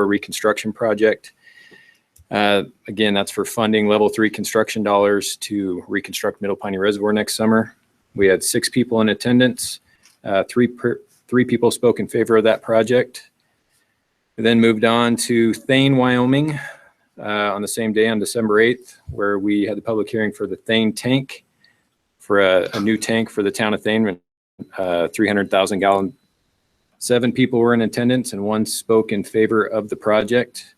reconstruction project. Again, that's for funding level 3 construction dollars to reconstruct Middle Piney Reservoir next summer. We had 6 people in attendance. Three people spoke in favor of that project. We then moved on to Thane, Wyoming on the same day on December 8th, where we had the public hearing for the Thane tank, for a new tank for the town of Thane, 300,000 gallon. 7 people were in attendance and 1 spoke in favor of the project.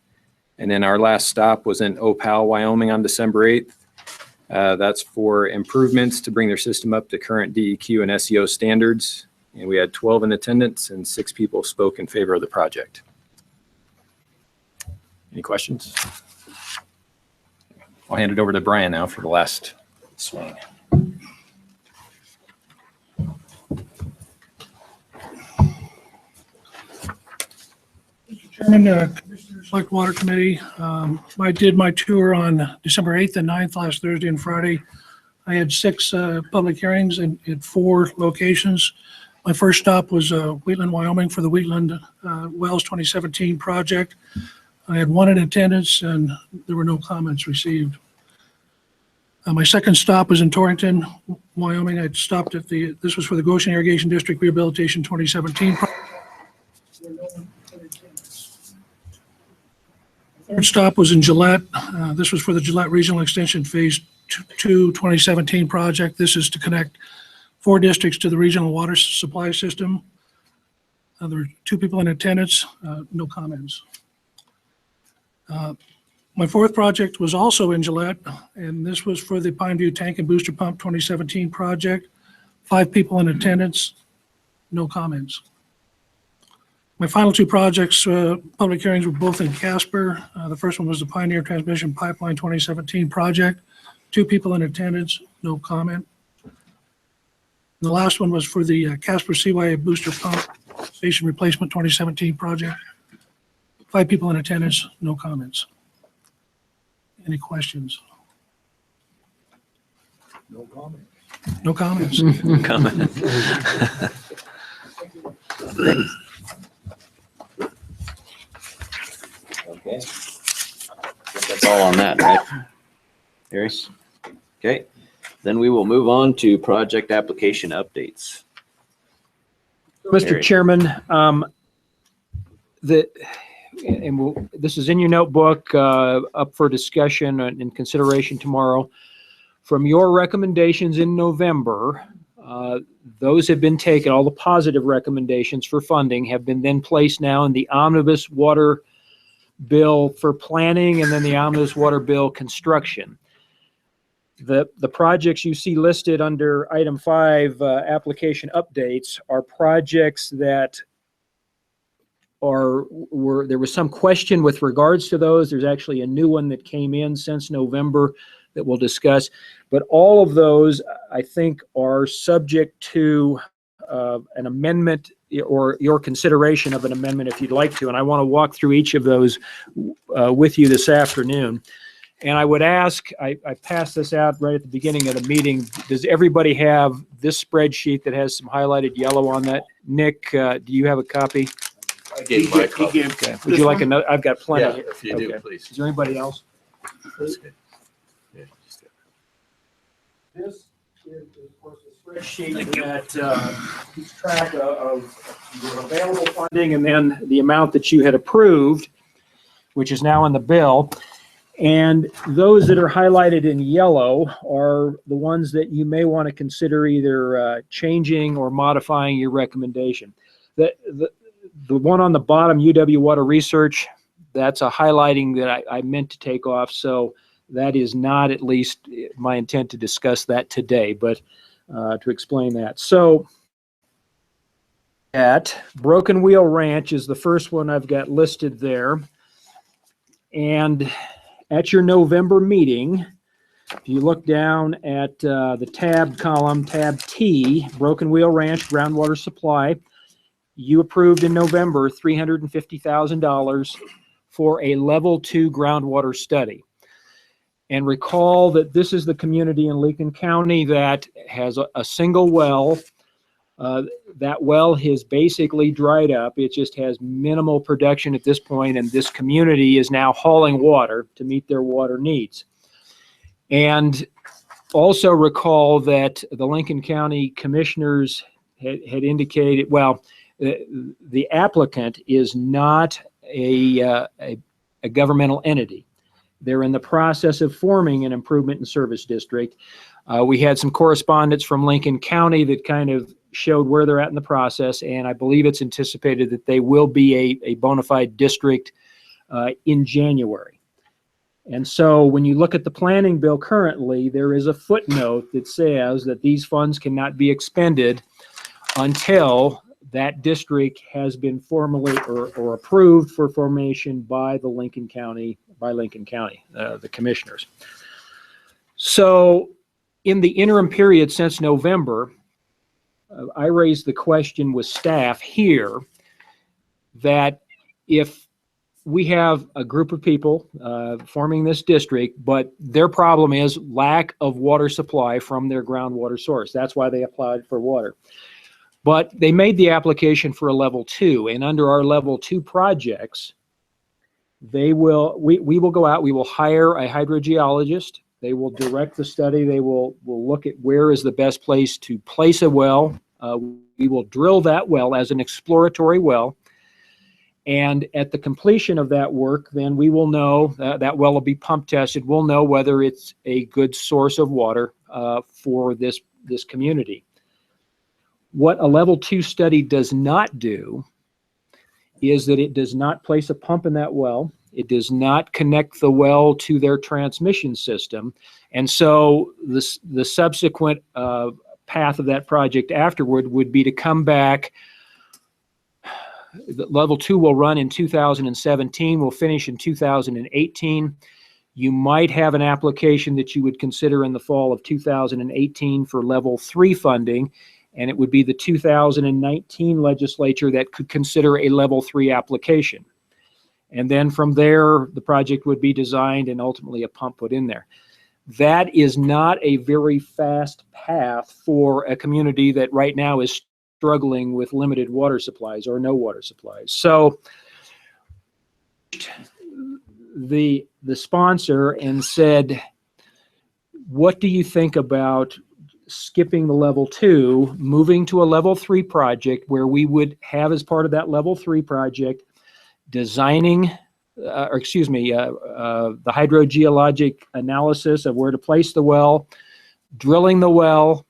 And then our last stop was in Opal, Wyoming on December 8th. That's for improvements to bring their system up to current DEQ and SEO standards. And we had 12 in attendance and 6 people spoke in favor of the project. Any questions? I'll hand it over to Brian now for the last swing. Chairman, Commissioners, Select Water Committee. I did my tour on December 8th and 9th, last Thursday and Friday. I had 6 public hearings in 4 locations. My first stop was Wheatland, Wyoming for the Wheatland Wells 2017 project. I had 1 in attendance and there were no comments received. My second stop was in Torrington, Wyoming. I stopped at this was for the Goshen Irrigation District Rehabilitation 2017 project. Third stop was in Gillette. This was for the Gillette Regional Extension Phase 2 2017 project. This is to connect 4 districts to the regional water supply system. There were 2 people in attendance, no comments. My fourth project was also in Gillette, and this was for the Pineview Tank and Booster Pump 2017 project. 5 people in attendance, no comments. My final 2 projects, public hearings, were both in Casper. The first one was the Pioneer Transmission Pipeline 2017 project. 2 people in attendance, no comment. The last one was for the Casper CYA Booster Pump Station Replacement 2017 project. 5 people in attendance, no comments. Any questions? No comment. No comments. Comment. Okay. I think that's all on that, right? Harris? Okay. Then we will move on to project application updates. Mr. Harry. Chairman, this is in your notebook, up for discussion and consideration tomorrow. From your recommendations in November, those have been taken, all the positive recommendations for funding have been then placed now in the omnibus water bill for planning and then the omnibus water bill construction. The projects you see listed under item 5, application updates, are projects that there was some question with regards to those. There's actually a new one that came in since November that we'll discuss. But all of those, I think, are subject to an amendment or your consideration of an amendment if you'd like to. And I want to walk through each of those with you this afternoon. And I would ask, I passed this out right at the beginning of the meeting, does everybody have this spreadsheet that has some highlighted yellow on that? Nick, do you have a copy? I gave my copy. Okay. Would you like another? I've got plenty. Yeah, if you do, please. Is there anybody else? That's good. Yeah, just This is, of course, a spreadsheet that keeps track of your available funding and then the amount that you had approved, which is now in the bill. And those that are highlighted in yellow are the ones that you may want to consider either changing or modifying your recommendation. The one on the bottom, UW Water Research, that's a highlighting that I meant to take off. So that is not at least my intent to discuss that today, but to explain that. So at Broken Wheel Ranch is the first one I've got listed there. And at your November meeting, if you look down at the tab column, tab T, Broken Wheel Ranch groundwater supply, you approved in November $350,000 for a level 2 groundwater study. And recall that this is the community in Lincoln County that has a single well That well has basically dried up. It just has minimal production at this point, and this community is now hauling water to meet their water needs. And also recall that the Lincoln County Commissioners had indicated, well, the applicant is not a governmental entity. They're in the process of forming an improvement and service district. We had some correspondence from Lincoln County that kind of showed where they're at in the process, and I believe it's anticipated that they will be a bona fide district in January. And so when you look at the planning bill currently, there is a footnote that says that these funds cannot be expended until that district has been formally or approved for formation by the Lincoln County, the commissioners. So in the interim period since November, I raised the question with staff here that if we have a group of people forming this district, but their problem is lack of water supply from their groundwater source. That's why they applied for water. But they made the application for a level 2, and under our level 2 projects, we will go out, we will hire a hydrogeologist. They will direct the study. They will look at where is the best place to place a well. We will drill that well as an exploratory well. And at the completion of that work, then we will know that well will be pump tested. We'll know whether it's a good source of water for this community. What a level 2 study does not do is that it does not place a pump in that well. It does not connect the well to their transmission system. And so the subsequent path of that project afterward would be to come back. Level 2 will run in 2017, will finish in 2018. You might have an application that you would consider in the fall of 2018 for level 3 funding, and it would be the 2019 legislature that could consider a level 3 application. And then from there, the project would be designed and ultimately a pump put in there. That is not a very fast path for a community that right now is struggling with limited water supplies or no water supplies. So the sponsor and said, what do you think about skipping the level 2, moving to a level 3 project where we would have as part of that level 3 project designing, the hydrogeologic analysis of where to place the well, drilling the well,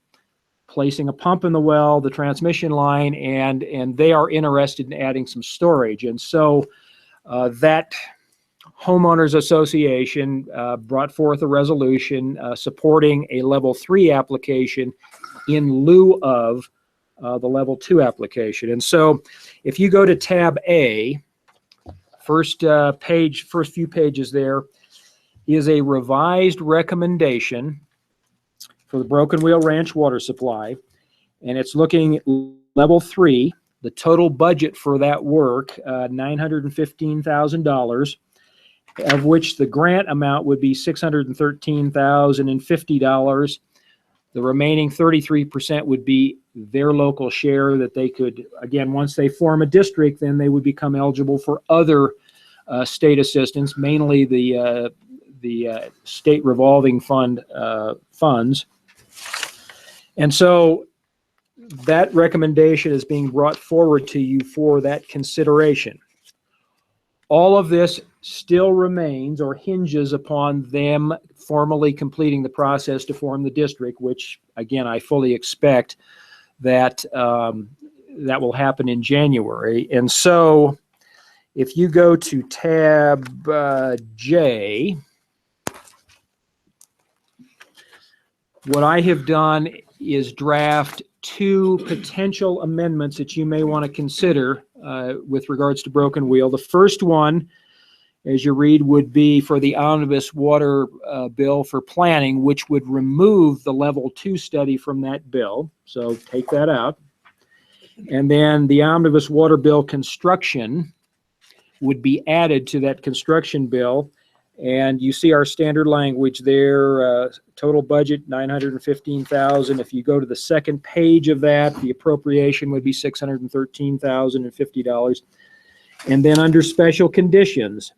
placing a pump in the well, the transmission line, and they are interested in adding some storage. And so that homeowners association brought forth a resolution supporting a level 3 application in lieu of the level 2 application. And so if you go to tab A, first few pages there is a revised recommendation for the Broken Wheel Ranch water supply, and it's looking at level 3. The total budget for that work, $915,000, of which the grant amount would be $613,050. The remaining 33% would be their local share that they could, again, once they form a district, then they would become eligible for other state assistance, mainly the state revolving fund funds. And so that recommendation is being brought forward to you for that consideration. All of this still remains or hinges upon them formally completing the process to form the district, which, again, I fully expect that that will happen in January. And so if you go to tab J, what I have done is draft 2 potential amendments that you may want to consider with regards to Broken Wheel. The first one, as you read, would be for the omnibus water bill for planning, which would remove the level 2 study from that bill. So take that out. And then the omnibus water bill construction would be added to that construction bill. And you see our standard language there, total budget $915,000. If you go to the second page of that, the appropriation would be $613,050. And then under special conditions,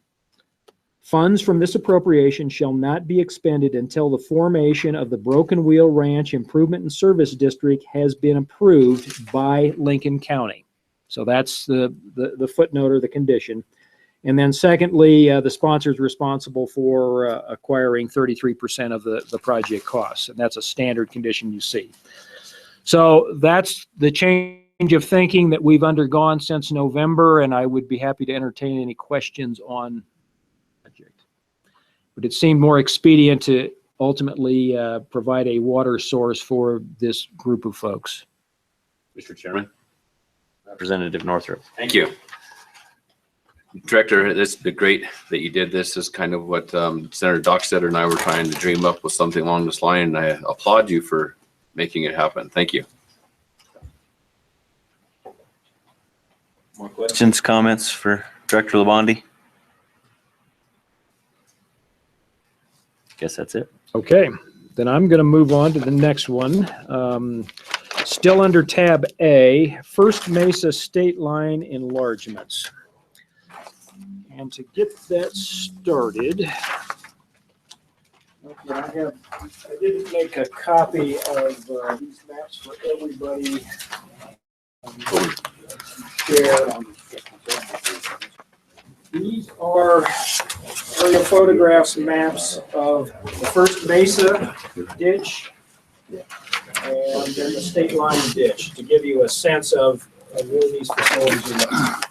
funds from this appropriation shall not be expended until the formation of the Broken Wheel Ranch Improvement and Service District has been approved by Lincoln County. So that's the footnote or the condition. And then secondly, the sponsor is responsible for acquiring 33% of the project costs. And that's a standard condition you see. So that's the change of thinking that we've undergone since November, and I would be happy to entertain any questions on the project. But it seemed more expedient to ultimately provide a water source for this group of folks. Mr. Chairman. Representative Northrup. Thank you. Director, this has been great that you did this. This is kind of what Senator Dockstader and I were trying to dream up with something along this line, and I applaud you for making it happen. Thank you. More questions, comments for Director Labonte? Guess that's it. Okay, then I'm going to move on to the next one. Still under tab A, First Mesa State Line enlargements. And to get that started, okay, I didn't make a copy of these maps for everybody. Share. These are aerial photographs and maps of the First Mesa ditch and then the state line ditch to give you a sense of where these facilities are located.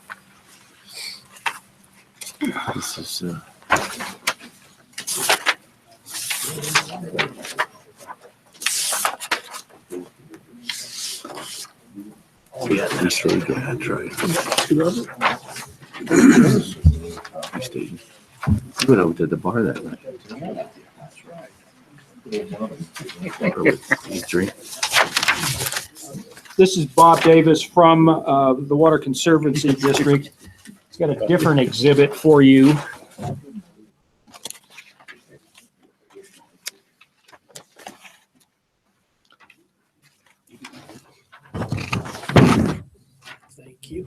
This is, Oh, yeah, that's really good. That's right. You went over to the bar that night. These three. This is Bob Davis from the Water Conservancy District. He's got a different exhibit for you. Thank you.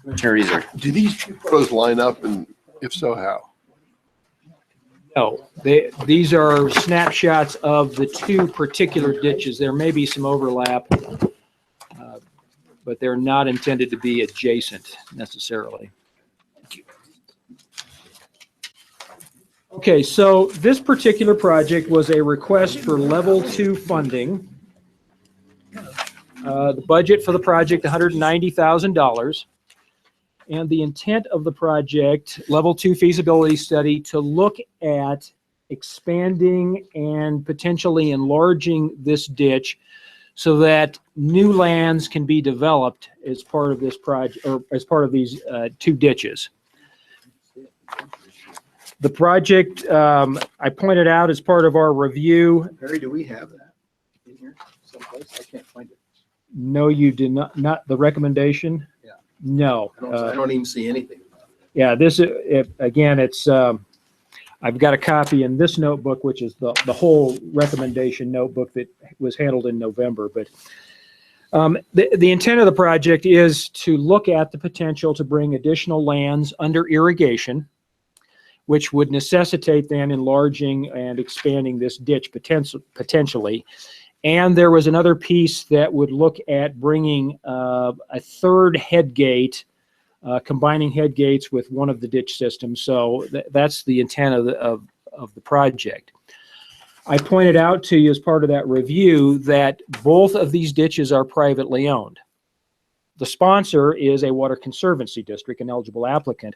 Commissioner Reeser. Do these photos line up, and if so, how? No, these are snapshots of the two particular ditches. There may be some overlap, but they're not intended to be adjacent necessarily. Okay, so this particular project was a request for level 2 funding. The budget for the project, $190,000. And the intent of the project, level 2 feasibility study, to look at expanding and potentially enlarging this ditch so that new lands can be developed as part of this project, or as part of these two ditches. The project, I pointed out as part of our review. Barry, do we have that in here someplace? I can't find it. No, you did not the recommendation? Yeah. No. I don't even see anything about it. Yeah, this, again, it's, I've got a copy in this notebook, which is the whole recommendation notebook that was handled in November. But the intent of the project is to look at the potential to bring additional lands under irrigation, which would necessitate then enlarging and expanding this ditch potentially. And there was another piece that would look at bringing a third head gate, combining head gates with one of the ditch systems. So that's the intent of the project. I pointed out to you as part of that review that both of these ditches are privately owned. The sponsor is a Water Conservancy District, an eligible applicant,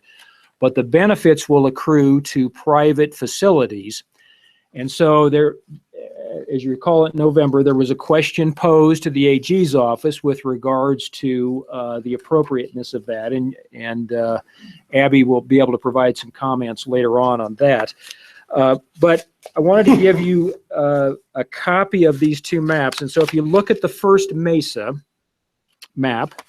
but the benefits will accrue to private facilities. And so there, as you recall, in November, there was a question posed to the AG's office with regards to the appropriateness of that, and Abby will be able to provide some comments later on that. But I wanted to give you a copy of these two maps. And so if you look at the First Mesa map,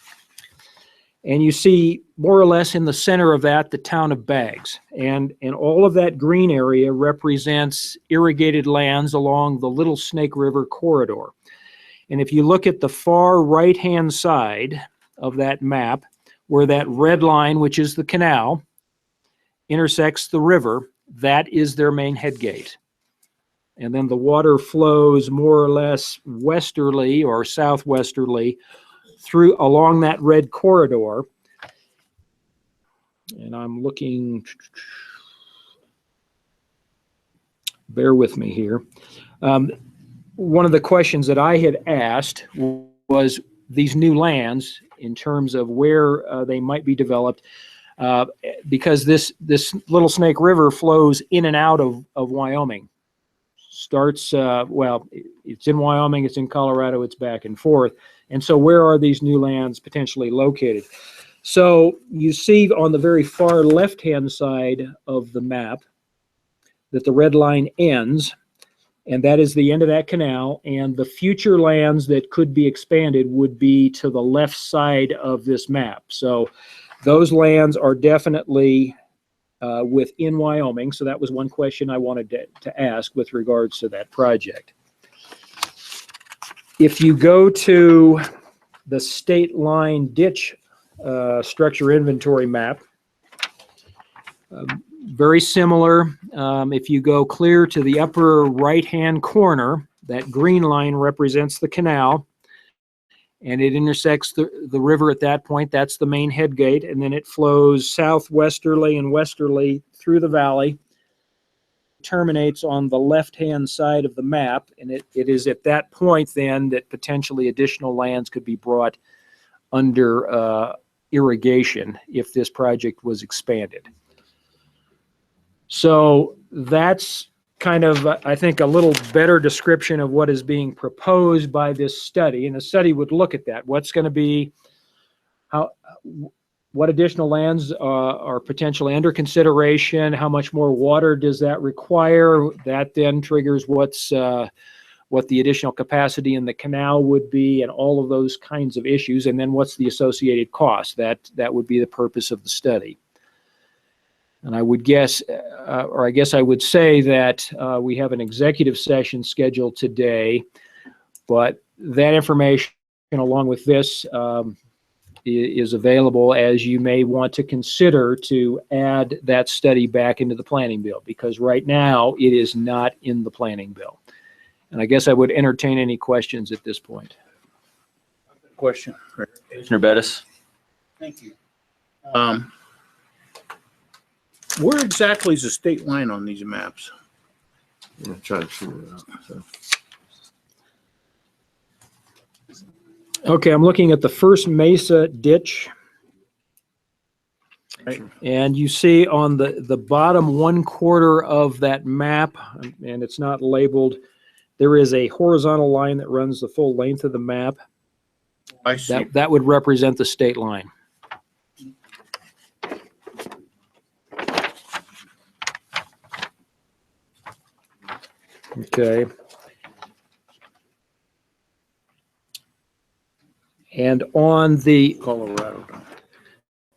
And you see more or less in the center of that, the town of Baggs. And all of that green area represents irrigated lands along the Little Snake River corridor. And if you look at the far right-hand side of that map, where that red line, which is the canal, intersects the river, that is their main head gate. And then the water flows more or less westerly or southwesterly through along that red corridor. And I'm looking, bear with me here. One of the questions that I had asked was these new lands in terms of where they might be developed, because this Little Snake River flows in and out of Wyoming. Starts, well, it's in Wyoming, it's in Colorado, it's back and forth. And so where are these new lands potentially located? So you see on the very far left-hand side of the map that the red line ends, and that is the end of that canal, and the future lands that could be expanded would be to the left side of this map. So those lands are definitely within Wyoming. So that was one question I wanted to ask with regards to that project. If you go to the state line ditch structure inventory map, very similar. If you go clear to the upper right-hand corner, that green line represents the canal, and it intersects the river at that point. That's the main head gate, and then it flows southwesterly and westerly through the valley, terminates on the left-hand side of the map, and it is at that point then that potentially additional lands could be brought under irrigation if this project was expanded. So that's kind of, I think, a little better description of what is being proposed by this study. And the study would look at that. What's going to be, what additional lands are potentially under consideration? How much more water does that require? That then triggers what the additional capacity in the canal would be, and all of those kinds of issues. And then what's the associated cost? That would be the purpose of the study. And I would guess, or I guess I would say that we have an executive session scheduled today, but that information along with this is available as you may want to consider to add that study back into the planning bill, because right now it is not in the planning bill. And I guess I would entertain any questions at this point. Question. Commissioner Bettis? Thank you. Where exactly is the state line on these maps? I'm gonna try to figure it out. So. Okay, I'm looking at the first mesa ditch. Right. And you see on the bottom 1/4 of that map, and it's not labeled, there is a horizontal line that runs the full length of the map. I see. That would represent the state line. Okay. And on the, Colorado.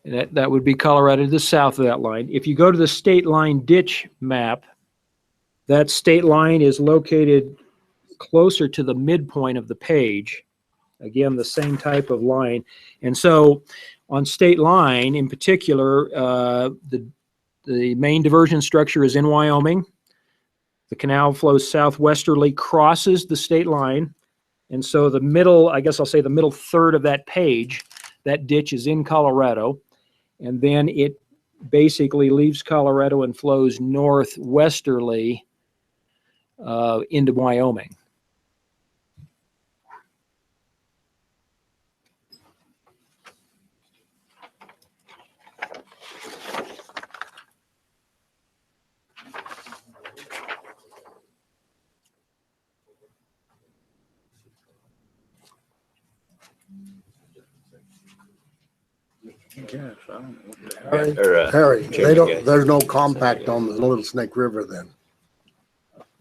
that would be Colorado to the south of that line. If you go to the state line ditch map, that state line is located closer to the midpoint of the page. Again, the same type of line. And so on state line in particular, the main diversion structure is in Wyoming. The canal flows southwesterly, crosses the state line. And so the middle, I guess I'll say the middle third of that page, that ditch is in Colorado. And then it basically leaves Colorado and flows northwesterly into Wyoming. Yes, I don't know what the heck. Or, Harry, they Chairman don't, Geis. there's no compact on the Little Snake River then.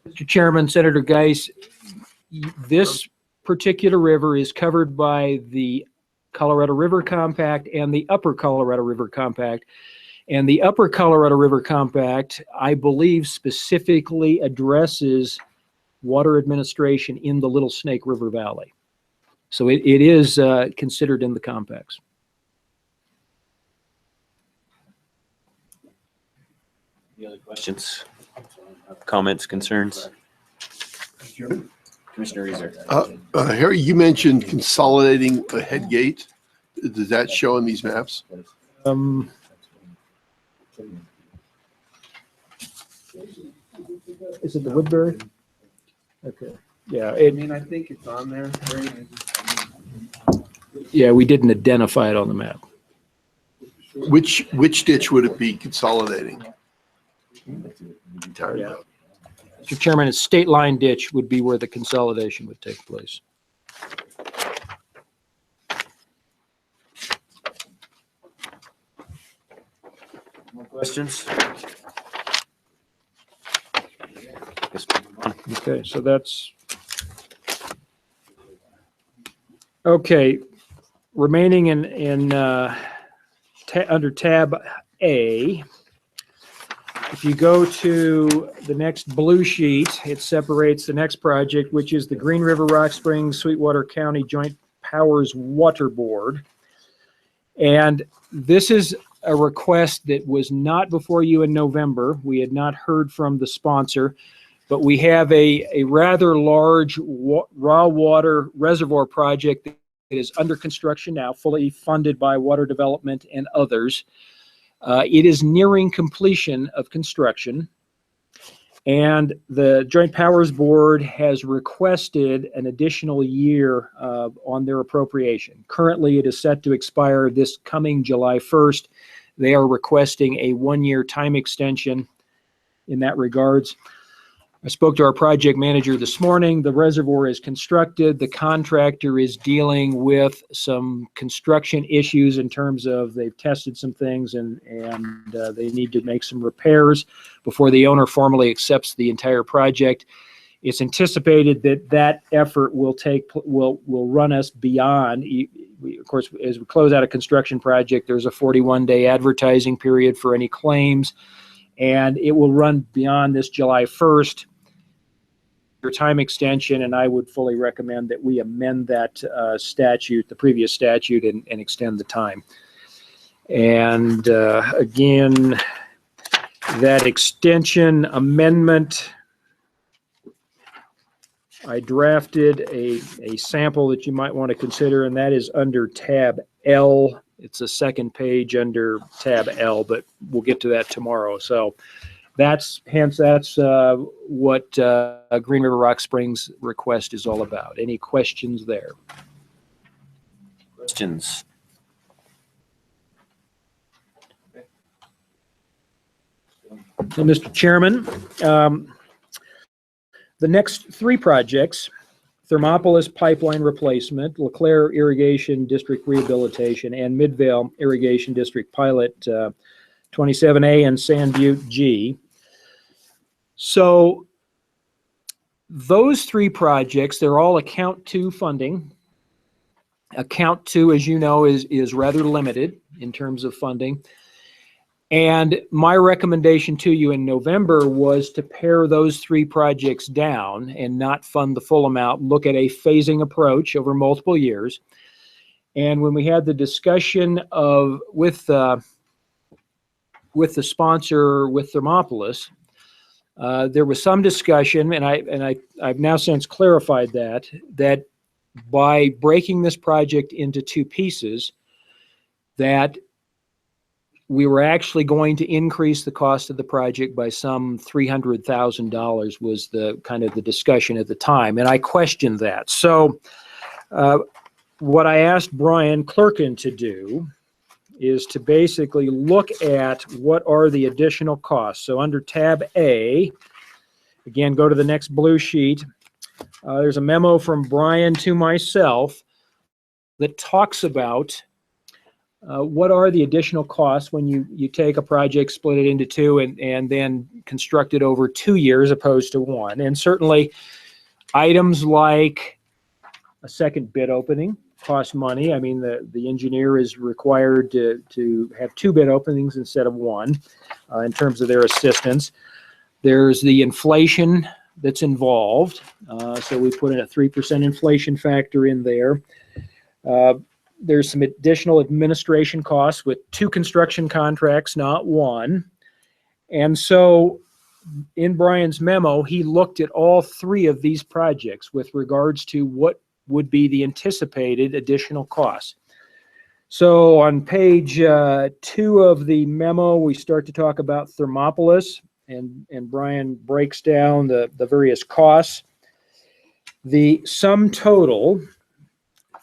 Mr. Chairman, Senator Geis, this particular river is covered by the Colorado River Compact and the Upper Colorado River Compact. And the Upper Colorado River Compact, I believe, specifically addresses water administration in the Little Snake River Valley. So it is considered in the compacts. Any other questions, comments, concerns? Commissioner Reeser. Harry, you mentioned consolidating a head gate. Does that show in these maps? Is it the Woodbury? Okay. Yeah, I think it's on there. yeah, we didn't identify it on the map. Which ditch would it be consolidating? Tired Yeah. about. Mr. Chairman, a state line ditch would be where the consolidation would take place. More questions? Guess we'll move on. Okay, so that's. Okay, remaining under tab A, if you go to the next blue sheet, it separates the next project, which is the Green River Rock Springs Sweetwater County Joint Powers Water Board. And this is a request that was not before you in November. We had not heard from the sponsor, but we have a rather large raw water reservoir project that is under construction now, fully funded by Water Development and others. It is nearing completion of construction, and the Joint Powers Board has requested an additional year on their appropriation. Currently, it is set to expire this coming July 1st. They are requesting a one-year time extension in that regards. I spoke to our project manager this morning. The reservoir is constructed. The contractor is dealing with some construction issues in terms of they've tested some things and they need to make some repairs before the owner formally accepts the entire project. It's anticipated that that effort will run us beyond. Of course, as we close out a construction project, there's a 41-day advertising period for any claims, and it will run beyond this July 1st. Your time extension, and I would fully recommend that we amend that statute, the previous statute, and extend the time. And again, that extension amendment, I drafted a sample that you might want to consider, and that is under tab L. It's a second page under tab L, but we'll get to that tomorrow. So that's what Green River Rock Springs request is all about. Any questions there? Questions? So, Mr. Chairman, the next three projects, Thermopolis Pipeline Replacement, LeClaire Irrigation District Rehabilitation, and Midvale Irrigation District Pilot 27A and Sand Butte G. So those three projects, they're all account 2 funding. Account 2, as you know, is rather limited in terms of funding. And my recommendation to you in November was to pare those three projects down and not fund the full amount, look at a phasing approach over multiple years. And when we had the discussion with the sponsor, with Thermopolis, there was some discussion, and I've now since clarified that by breaking this project into two pieces, that we were actually going to increase the cost of the project by some $300,000 was the kind of the discussion at the time, and I questioned that. So what I asked Brian Clerkin to do is to basically look at what are the additional costs. So under tab A, again, go to the next blue sheet. There's a memo from Brian to myself that talks about what are the additional costs when you take a project, split it into two, and then construct it over 2 years opposed to one. And certainly items like a second bid opening, cost money. I mean, the engineer is required to have 2 bid openings instead of 1 in terms of their assistance. There's the inflation that's involved. So we put in a 3% inflation factor in there. There's some additional administration costs with 2 construction contracts, not 1. And so in Brian's memo, he looked at all 3 of these projects with regards to what would be the anticipated additional costs. So on page 2 of the memo, we start to talk about Thermopolis, and Brian breaks down the various costs. The sum total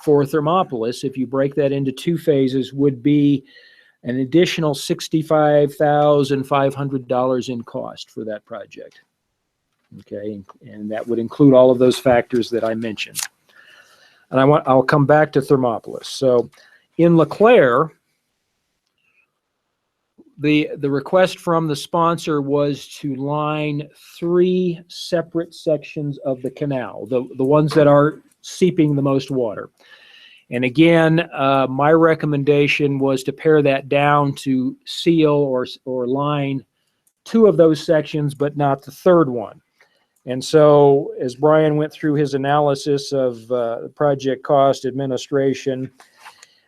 for Thermopolis, if you break that into 2 phases, would be an additional $65,500 in cost for that project. Okay, and that would include all of those factors that I mentioned. And I'll come back to Thermopolis. So in LeClaire, the request from the sponsor was to line 3 separate sections of the canal, the ones that are seeping the most water. And again, my recommendation was to pare that down to seal or line 2 of those sections, but not the 3rd one. And so as Brian went through his analysis of project cost, administration,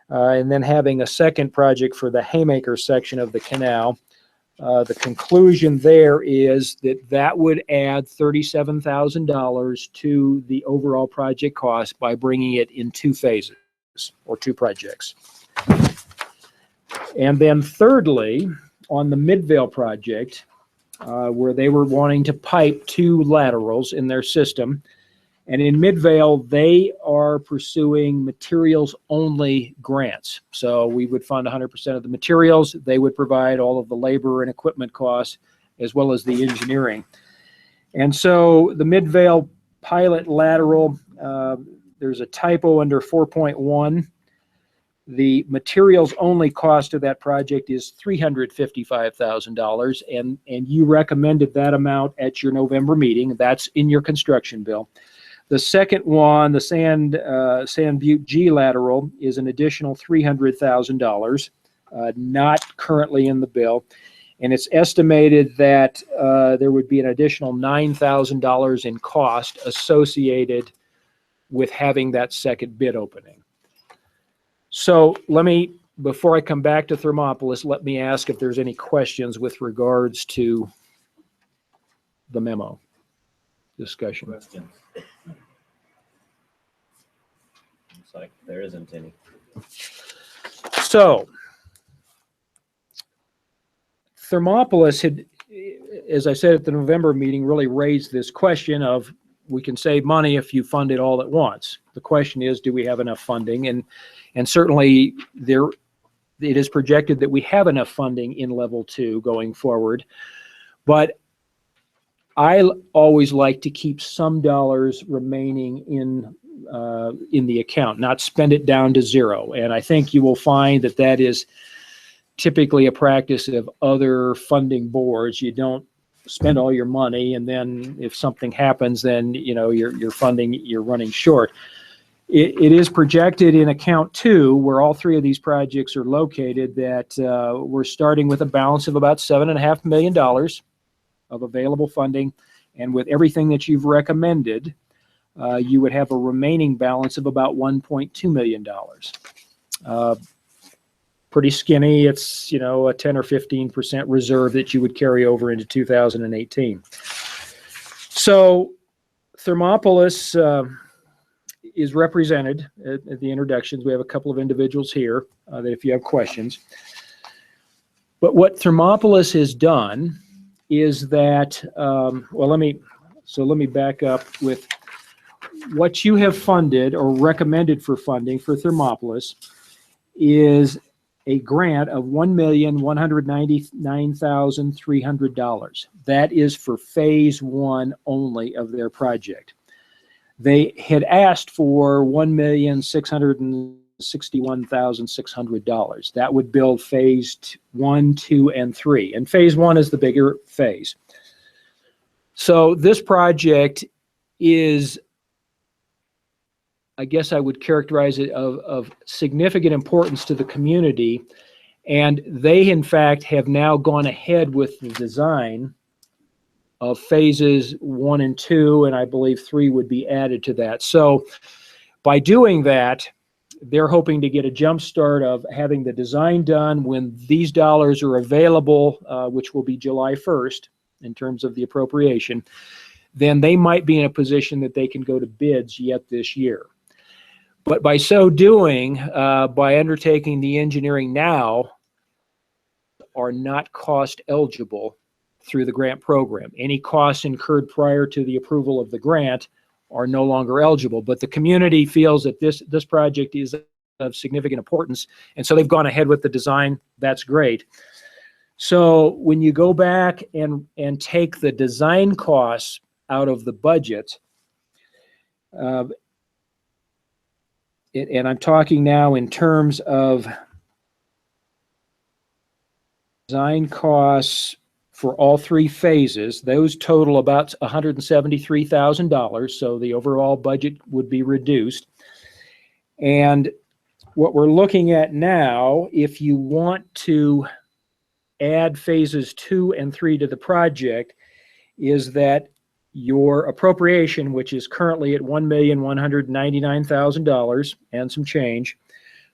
and then having a second project for the Haymaker section of the canal, the conclusion there is that would add $37,000 to the overall project cost by bringing it in 2 phases or 2 projects. And then thirdly, on the Midvale project, where they were wanting to pipe 2 laterals in their system. And in Midvale, they are pursuing materials-only grants. So we would fund 100% of the materials. They would provide all of the labor and equipment costs, as well as the engineering. And so the Midvale pilot lateral, there's a typo under 4.1. The materials-only cost of that project is $355,000, and you recommended that amount at your November meeting. That's in your construction bill. The second one, the Sand Butte G lateral, is an additional $300,000, not currently in the bill. And it's estimated that there would be an additional $9,000 in cost associated with having that second bid opening. So before I come back to Thermopolis, let me ask if there's any questions with regards to the memo discussion. Questions? Looks like there isn't any. So Thermopolis had, as I said at the November meeting, really raised this question of, we can save money if you fund it all at once. The question is, do we have enough funding? And certainly it is projected that we have enough funding in level 2 going forward. But I always like to keep some dollars remaining in the account, not spend it down to 0. And I think you will find that is typically a practice of other funding boards. You don't spend all your money, and then if something happens, then you're running short. It is projected in account 2, where all 3 of these projects are located, that we're starting with a balance of about $7.5 million of available funding, and with everything that you've recommended, you would have a remaining balance of about $1.2 million. Pretty skinny. It's, a 10 or 15% reserve that you would carry over into 2018. So Thermopolis is represented at the introductions. We have a couple of individuals here that if you have questions. But what Thermopolis has done is that, let me back up with what you have funded or recommended for funding for Thermopolis is a grant of $1,199,300. That is for phase 1 only of their project. They had asked for $1,661,600. That would build phase 1, 2, and 3. And phase 1 is the bigger phase. So this project is I guess I would characterize it of significant importance to the community. And they, in fact, have now gone ahead with the design of phases 1 and 2, and I believe 3 would be added to that. So by doing that, they're hoping to get a jump start of having the design done when these dollars are available, which will be July 1st in terms of the appropriation. Then they might be in a position that they can go to bids yet this year. But by so doing, by undertaking the engineering now, are not cost eligible through the grant program. Any costs incurred prior to the approval of the grant are no longer eligible. But the community feels that this project is of significant importance, and so they've gone ahead with the design. That's great. So when you go back and take the design costs out of the budget, and I'm talking now in terms of design costs for all 3 phases, those total about $173,000, so the overall budget would be reduced. And what we're looking at now, if you want to add phases 2 and 3 to the project, is that your appropriation, which is currently at $1,199,000 and some change,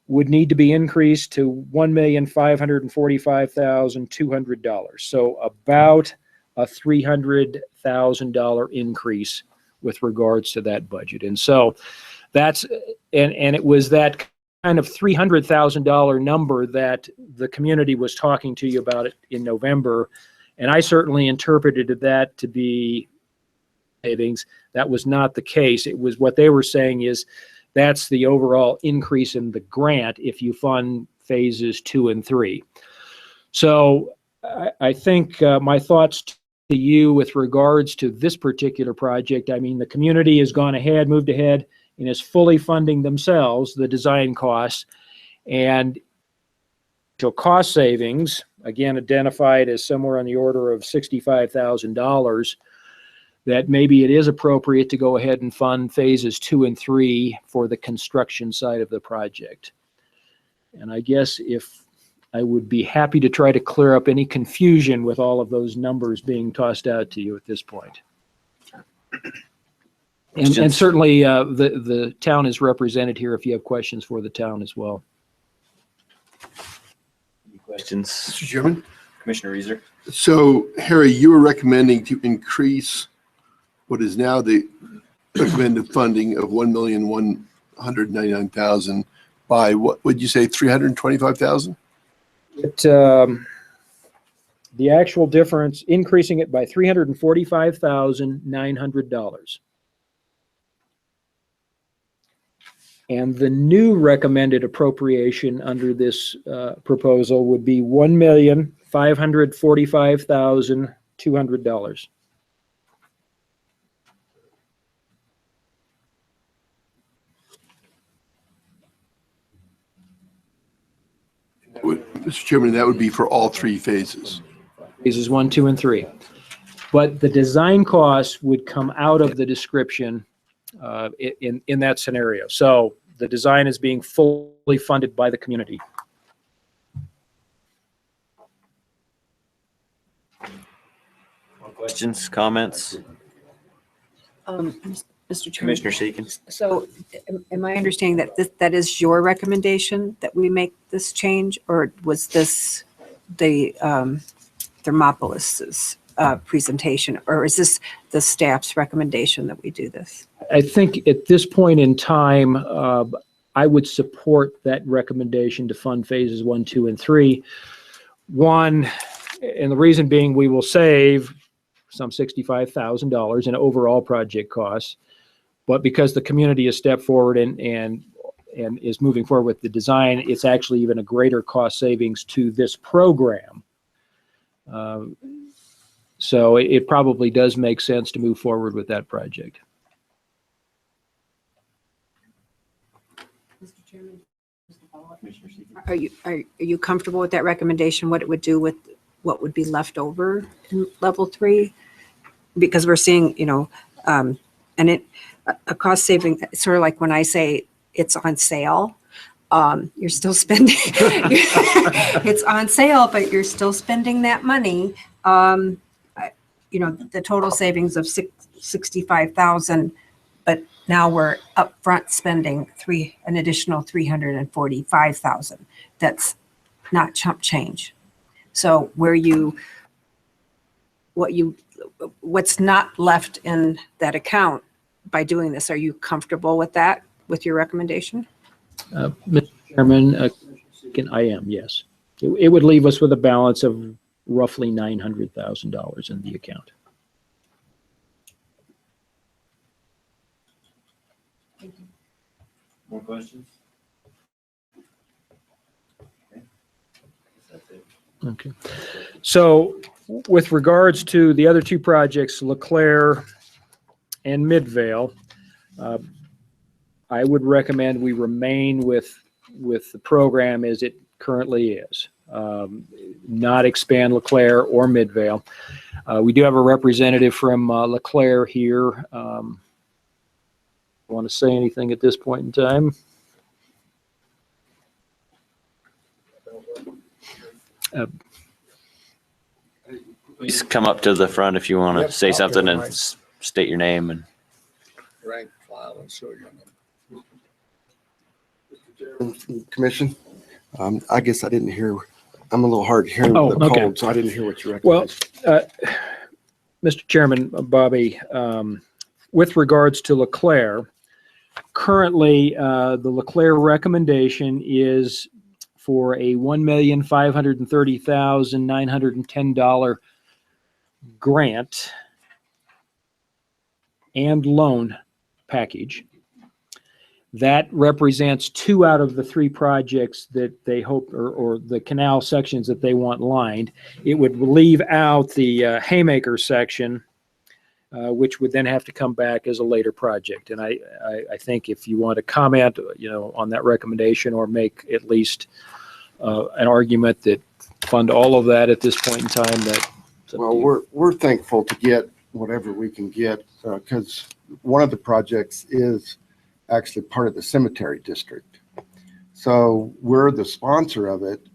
would need to be increased to $1,545,200. So about a $300,000 increase with regards to that budget. And so that's, and it was that kind of $300,000 number that the community was talking to you about it in November. And I certainly interpreted that to be savings. That was not the case. It was what they were saying is that's the overall increase in the grant if you fund phases 2 and 3. So I think my thoughts to you with regards to this particular project, I mean, the community has gone ahead, moved ahead, and is fully funding themselves the design costs. And so cost savings, again, identified as somewhere on the order of $65,000, that maybe it is appropriate to go ahead and fund phases 2 and 3 for the construction side of the project. And I guess if I would be happy to try to clear up any confusion with all of those numbers being tossed out to you at this point. And certainly the town is represented here if you have questions for the town as well. Any questions? Mr. Chairman? Commissioner Reeser? So Harry, you were recommending to increase what is now the recommended funding of $1,199,000 by what would you say, 325,000? The actual difference, increasing it by $345,900. And the new recommended appropriation under this proposal would be $1,545,200. Mr. Chairman, that would be for all 3 phases. Phases 1, 2, and 3. But the design costs would come out of the description in that scenario. So the design is being fully funded by the community. Questions, comments? Mr. Chairman, Commissioner Seekins? so am I understanding that that is your recommendation that we make this change, or was this the Thermopolis's presentation, or is this the staff's recommendation that we do this? I think at this point in time, I would support that recommendation to fund phases 1, 2, and 3. One, and the reason being we will save some $65,000 in overall project costs, but because the community has stepped forward and is moving forward with the design, it's actually even a greater cost savings to this program. So it probably does make sense to move forward with that project. Mr. Chairman, are you comfortable with that recommendation? What it would do with what would be left over in level 3? Because we're seeing, and a cost saving, sort of like when I say it's on sale, you're still spending, it's on sale, but you're still spending that money. You know, the total savings of 65,000, but now we're upfront spending an additional 345,000. That's not chump change. So what's not left in that account by doing this, are you comfortable with that, with your recommendation? Mr. Chairman, I am, yes. It would leave us with a balance of roughly $900,000 in the account. More questions? Okay. So with regards to the other two projects, LeClaire and Midvale, I would recommend we remain with the program as it currently is, not expand LeClaire or Midvale. We do have a representative from LeClaire here. Want to say anything at this point in time? Please come up to the front if you want to Yep, say I'll something get and mine. state your name and. Rank file and show you. Commission, I guess I didn't hear, I'm a little hard of hearing Oh, with the okay. cold, so I didn't hear what you Well, recommended. Mr. Chairman, Bobby, with regards to LeClaire, currently, the LeClaire recommendation is for a $1,530,910 grant and loan package. That represents 2 out of the 3 projects that they hope, or the canal sections that they want lined. It would leave out the Haymaker section, which would then have to come back as a later project. And I think if you want to comment, on that recommendation or make at least an argument that fund all of that at this point in time, that. Well, we're thankful to get whatever we can get, because one of the projects is actually part of the cemetery district. So we're the sponsor of it,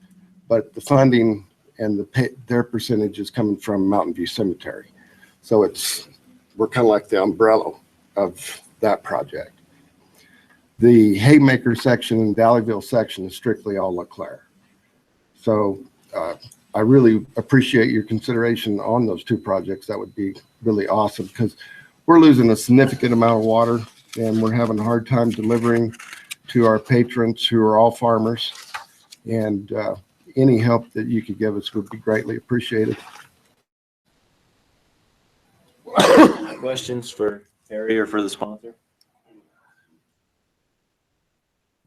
but the funding and their percentage is coming from Mountain View Cemetery. So we're kind of like the umbrella of that project. The Haymaker section and Valleyville section is strictly all LeClaire. So I really appreciate your consideration on those 2 projects. That would be really awesome, because we're losing a significant amount of water and we're having a hard time delivering to our patrons who are all farmers. And any help that you could give us would be greatly appreciated. Questions for Harry or for the sponsor?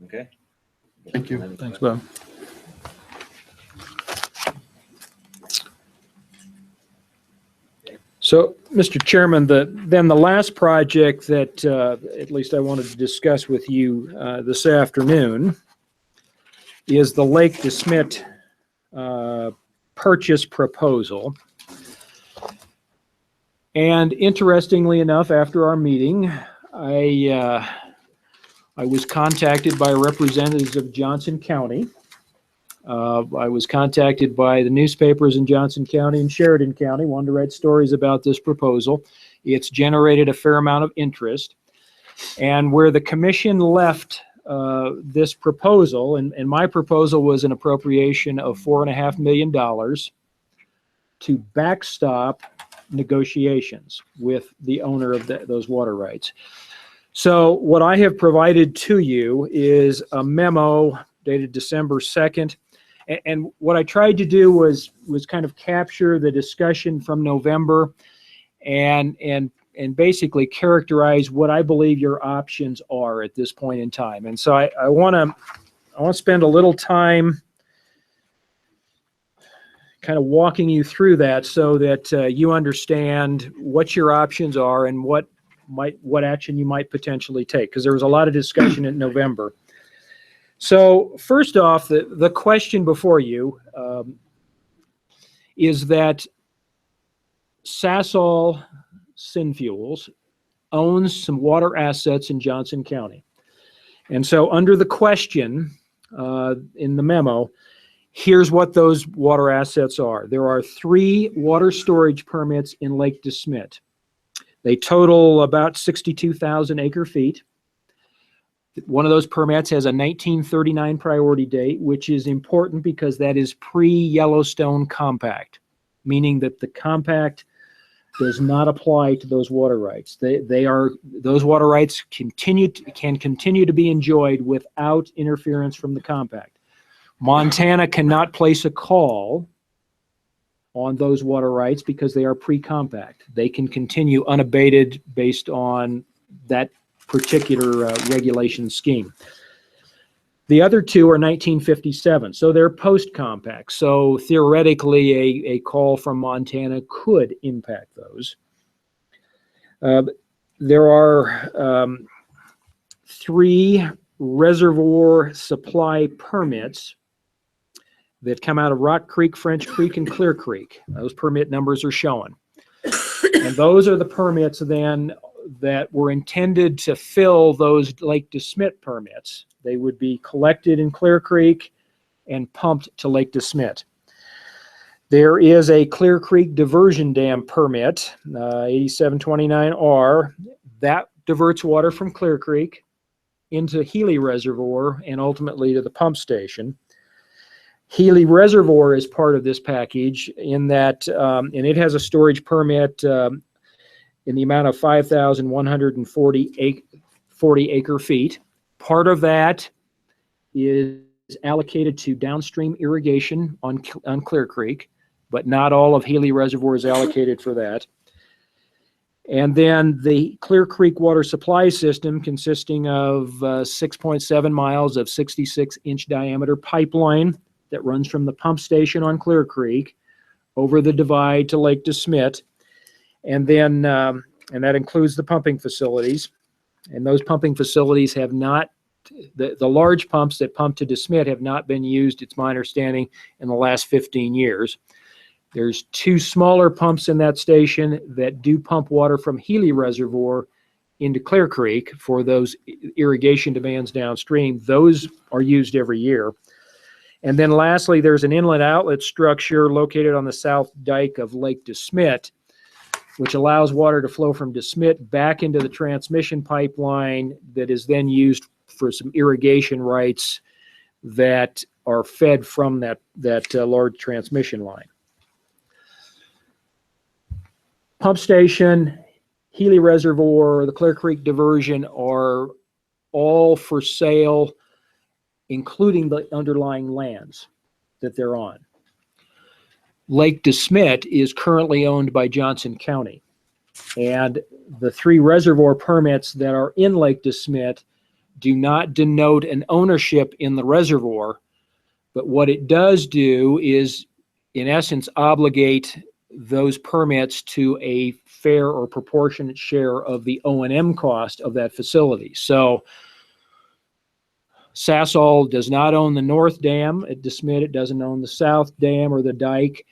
Okay. Thank you. Thanks, Bob. So, Mr. Chairman, then the last project that at least I wanted to discuss with you this afternoon is the Lake DeSmit purchase proposal. And interestingly enough, after our meeting, I was contacted by representatives of Johnson County. I was contacted by the newspapers in Johnson County and Sheridan County, wanted to write stories about this proposal. It's generated a fair amount of interest. And where the commission left this proposal, and my proposal was an appropriation of $4.5 million to backstop negotiations with the owner of those water rights. So what I have provided to you is a memo dated December 2nd. And what I tried to do was kind of capture the discussion from November and basically characterize what I believe your options are at this point in time. And so I want to spend a little time kind of walking you through that so that you understand what your options are and what action you might potentially take, because there was a lot of discussion in November. So first off, the question before you is that Sasol Synfuels owns some water assets in Johnson County. And so under the question in the memo, here's what those water assets are. There are 3 water storage permits in Lake DeSmet. They total about 62,000 acre feet. One of those permits has a 1939 priority date, which is important because that is pre-Yellowstone compact, meaning that the compact does not apply to those water rights. Those water rights can continue to be enjoyed without interference from the compact. Montana cannot place a call on those water rights because they are pre-compact. They can continue unabated based on that particular regulation scheme. The other 2 are 1957, so they're post-compact. So theoretically, a call from Montana could impact those. There are 3 reservoir supply permits that come out of Rock Creek, French Creek, and Clear Creek. Those permit numbers are showing. And those are the permits then that were intended to fill those Lake DeSmet permits. They would be collected in Clear Creek and pumped to Lake DeSmet. There is a Clear Creek diversion dam permit, 8729R, that diverts water from Clear Creek into Healy Reservoir and ultimately to the pump station. Healy Reservoir is part of this package in that, and it has a storage permit in the amount of 5,140 acre feet. Part of that is allocated to downstream irrigation on Clear Creek, but not all of Healy Reservoir is allocated for that. And then the Clear Creek water supply system consisting of 6.7 miles of 66-inch diameter pipeline that runs from the pump station on Clear Creek over the divide to Lake DeSmet. And then, and that includes the pumping facilities. And those pumping facilities have not, the large pumps that pump to DeSmet have not been used, it's my understanding, in the last 15 years. There's 2 smaller pumps in that station that do pump water from Healy Reservoir into Clear Creek for those irrigation demands downstream. Those are used every year. And then lastly, there's an inlet outlet structure located on the south dike of Lake DeSmet, which allows water to flow from DeSmet back into the transmission pipeline that is then used for some irrigation rights that are fed from that large transmission line. Pump station, Healy Reservoir, the Clear Creek diversion are all for sale, including the underlying lands that they're on. Lake DeSmet is currently owned by Johnson County. And the 3 reservoir permits that are in Lake DeSmet do not denote an ownership in the reservoir, but what it does do is, in essence, obligate those permits to a fair or proportionate share of the O&M cost of that facility. So Sasol does not own the North Dam at DeSmet. It doesn't own the South Dam or the dike.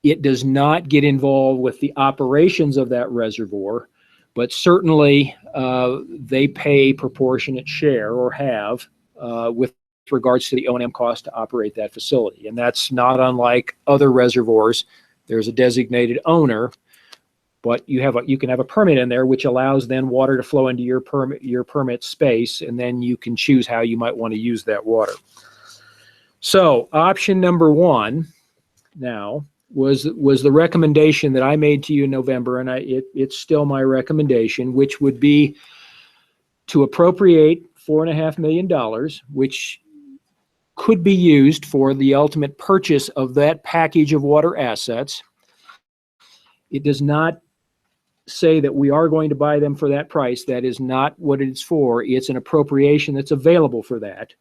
It does not get involved with the operations of that reservoir, but certainly they pay proportionate share or have with regards to the O&M cost to operate that facility. And that's not unlike other reservoirs. There's a designated owner, but you can have a permit in there which allows then water to flow into your permit space, and then you can choose how you might want to use that water. So option number 1 now was the recommendation that I made to you in November, and it's still my recommendation, which would be to appropriate $4.5 million, which could be used for the ultimate purchase of that package of water assets. It does not say that we are going to buy them for that price. That is not what it's for. It's an appropriation that's available for that.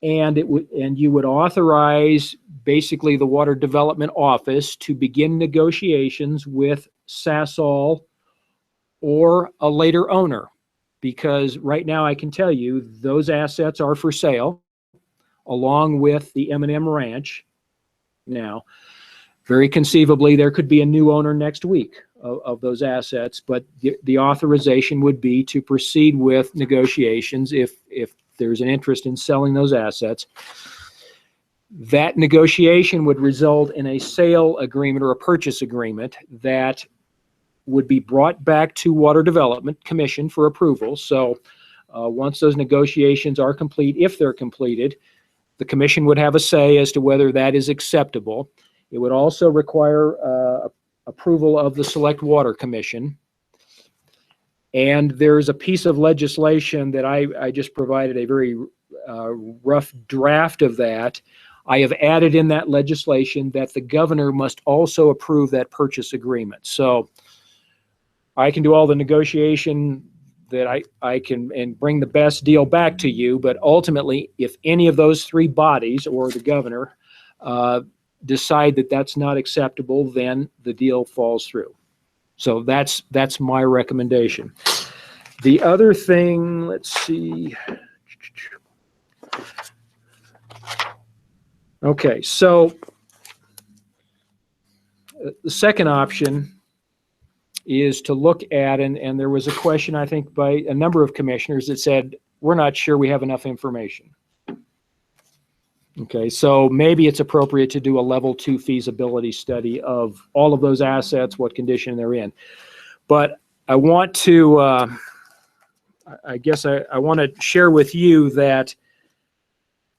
And you would authorize basically the Water Development Office to begin negotiations with Sasol or a later owner, because right now I can tell you those assets are for sale along with the M&M Ranch. Now, very conceivably, there could be a new owner next week of those assets, but the authorization would be to proceed with negotiations if there's an interest in selling those assets. That negotiation would result in a sale agreement or a purchase agreement that would be brought back to Water Development Commission for approval. So once those negotiations are complete, if they're completed, the commission would have a say as to whether that is acceptable. It would also require approval of the Select Water Commission. And there's a piece of legislation that I just provided a very rough draft of that. I have added in that legislation that the governor must also approve that purchase agreement. So I can do all the negotiation that I can and bring the best deal back to you, but ultimately, if any of those three bodies or the governor decide that that's not acceptable, then the deal falls through. So that's my recommendation. The other thing, let's see. Okay, so the second option is to look at, and there was a question, I think, by a number of commissioners that said, we're not sure we have enough information. Okay, so maybe it's appropriate to do a level 2 feasibility study of all of those assets, what condition they're in. But I want to, I guess I want to share with you that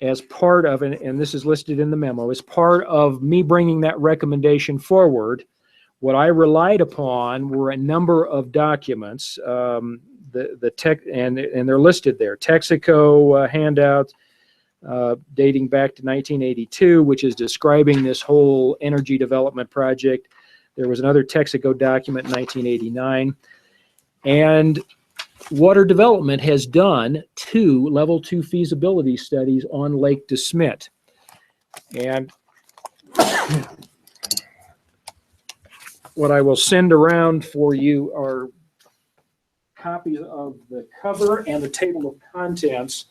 as part of, and this is listed in the memo, as part of me bringing that recommendation forward, what I relied upon were a number of documents, the tech, and they're listed there. Texaco handout dating back to 1982, which is describing this whole energy development project. There was another Texaco document in 1989. And Water Development has done 2 level 2 feasibility studies on Lake DeSmet. And what I will send around for you are copies of the cover and the table of contents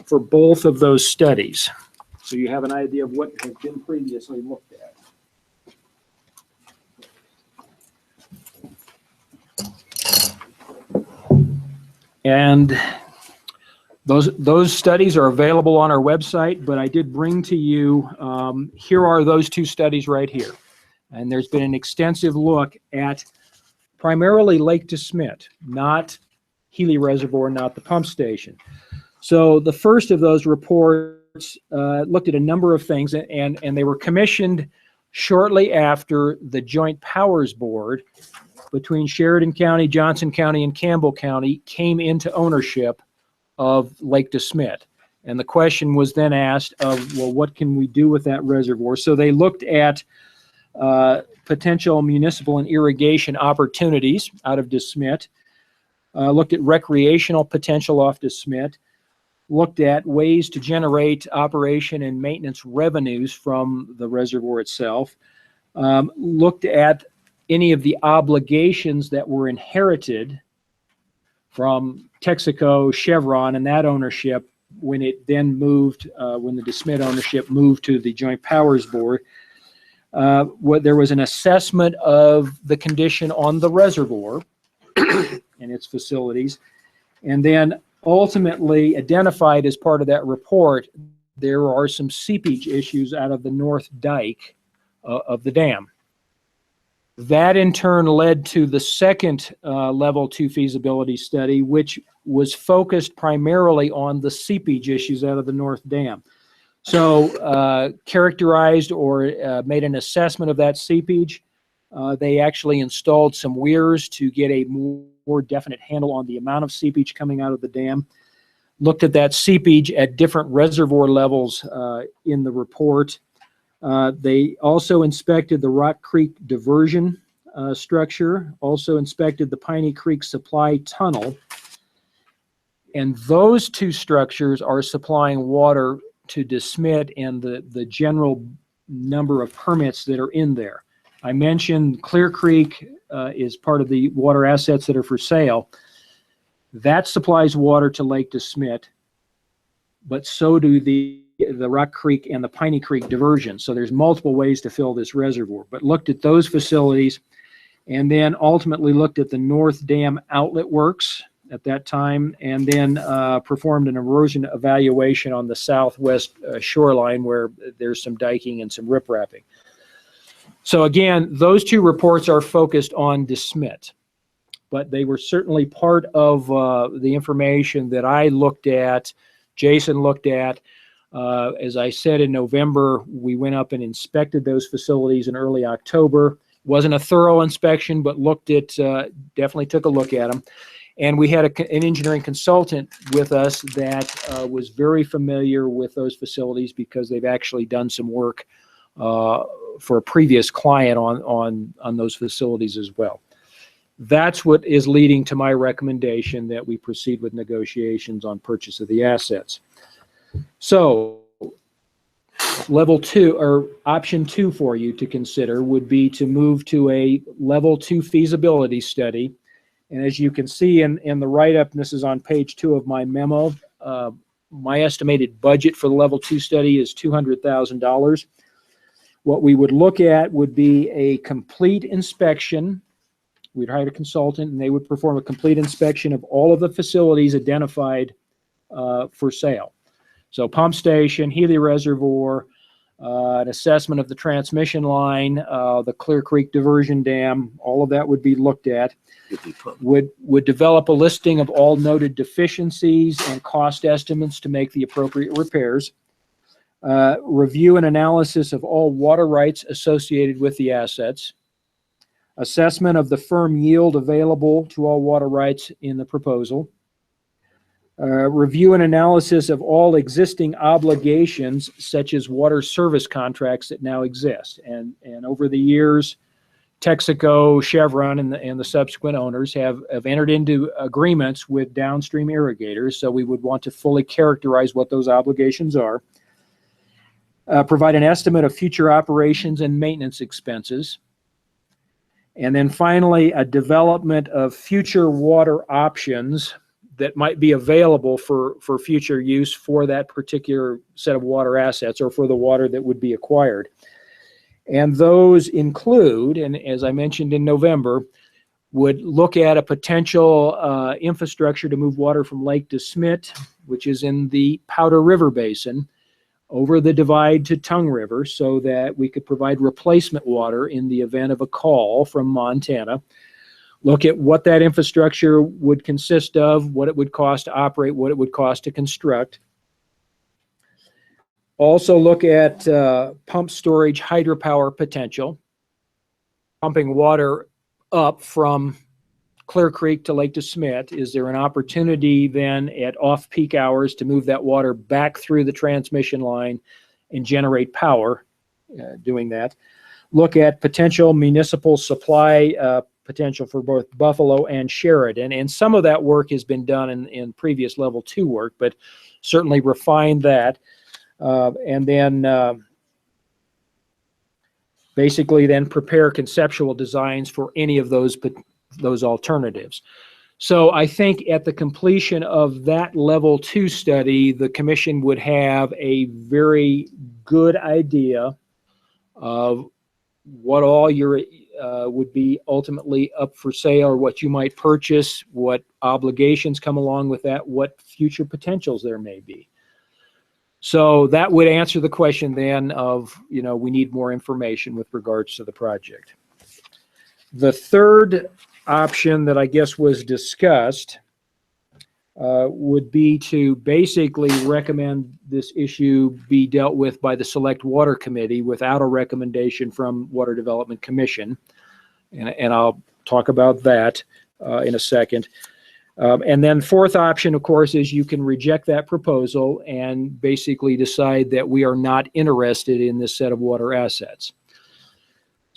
for both of those studies. So you have an idea of what has been previously looked at. And those studies are available on our website, but I did bring to you, here are those 2 studies right here. And there's been an extensive look at primarily Lake DeSmet, not Healy Reservoir, not the pump station. So the first of those reports looked at a number of things, and they were commissioned shortly after the Joint Powers Board between Sheridan County, Johnson County, and Campbell County came into ownership of Lake DeSmet. And the question was then asked of, well, what can we do with that reservoir? So they looked at potential municipal and irrigation opportunities out of DeSmet, looked at recreational potential off DeSmet, looked at ways to generate operation and maintenance revenues from the reservoir itself, looked at any of the obligations that were inherited from Texaco, Chevron, and that ownership when it then moved, when the DeSmet ownership moved to the Joint Powers Board. There was an assessment of the condition on the reservoir and its facilities, and then ultimately identified as part of that report, there are some seepage issues out of the north dike of the dam. That in turn led to the second level 2 feasibility study, which was focused primarily on the seepage issues out of the north dam. So characterized or made an assessment of that seepage. They actually installed some weirs to get a more definite handle on the amount of seepage coming out of the dam. Looked at that seepage at different reservoir levels in the report. They also inspected the Rock Creek diversion structure, also inspected the Piney Creek supply tunnel. And those 2 structures are supplying water to DeSmet and the general number of permits that are in there. I mentioned Clear Creek is part of the water assets that are for sale. That supplies water to Lake DeSmet, but so do the Rock Creek and the Piney Creek diversion. So there's multiple ways to fill this reservoir, but looked at those facilities and then ultimately looked at the North Dam outlet works at that time, and then performed an erosion evaluation on the southwest shoreline where there's some diking and some riprapping. So again, those two reports are focused on DeSmet, but they were certainly part of the information that I looked at, Jason looked at. As I said, in November, we went up and inspected those facilities in early October. Wasn't a thorough inspection, but looked at, definitely took a look at them. And we had an engineering consultant with us that was very familiar with those facilities because they've actually done some work for a previous client on those facilities as well. That's what is leading to my recommendation that we proceed with negotiations on purchase of the assets. So level 2, or option 2 for you to consider, would be to move to a level 2 feasibility study. And as you can see in the write-up, and this is on page 2 of my memo, my estimated budget for the level 2 study is $200,000. What we would look at would be a complete inspection. We'd hire a consultant, and they would perform a complete inspection of all of the facilities identified for sale. So pump station, Healy Reservoir, an assessment of the transmission line, the Clear Creek diversion dam, all of that would be looked at. Would develop a listing of all noted deficiencies and cost estimates to make the appropriate repairs. Review and analysis of all water rights associated with the assets. Assessment of the firm yield available to all water rights in the proposal. Review and analysis of all existing obligations, such as water service contracts that now exist. And over the years, Texaco, Chevron, and the subsequent owners have entered into agreements with downstream irrigators, so we would want to fully characterize what those obligations are. Provide an estimate of future operations and maintenance expenses. And then finally, a development of future water options that might be available for future use for that particular set of water assets or for the water that would be acquired. And those include, and as I mentioned in November, would look at a potential infrastructure to move water from Lake DeSmet, which is in the Powder River Basin, over the divide to Tongue River, so that we could provide replacement water in the event of a call from Montana. Look at what that infrastructure would consist of, what it would cost to operate, what it would cost to construct. Also look at pump storage hydropower potential, pumping water up from Clear Creek to Lake DeSmet. Is there an opportunity then at off-peak hours to move that water back through the transmission line and generate power doing that? Look at potential municipal supply potential for both Buffalo and Sheridan. And some of that work has been done in previous level 2 work, but certainly refine that. And then basically then prepare conceptual designs for any of those alternatives. So I think at the completion of that level 2 study, the commission would have a very good idea of what all your would be ultimately up for sale, or what you might purchase, what obligations come along with that, what future potentials there may be. So that would answer the question then of, we need more information with regards to the project. The third option that I guess was discussed would be to basically recommend this issue be dealt with by the Select Water Committee without a recommendation from Water Development Commission. And I'll talk about that in a second. And then fourth option, of course, is you can reject that proposal and basically decide that we are not interested in this set of water assets.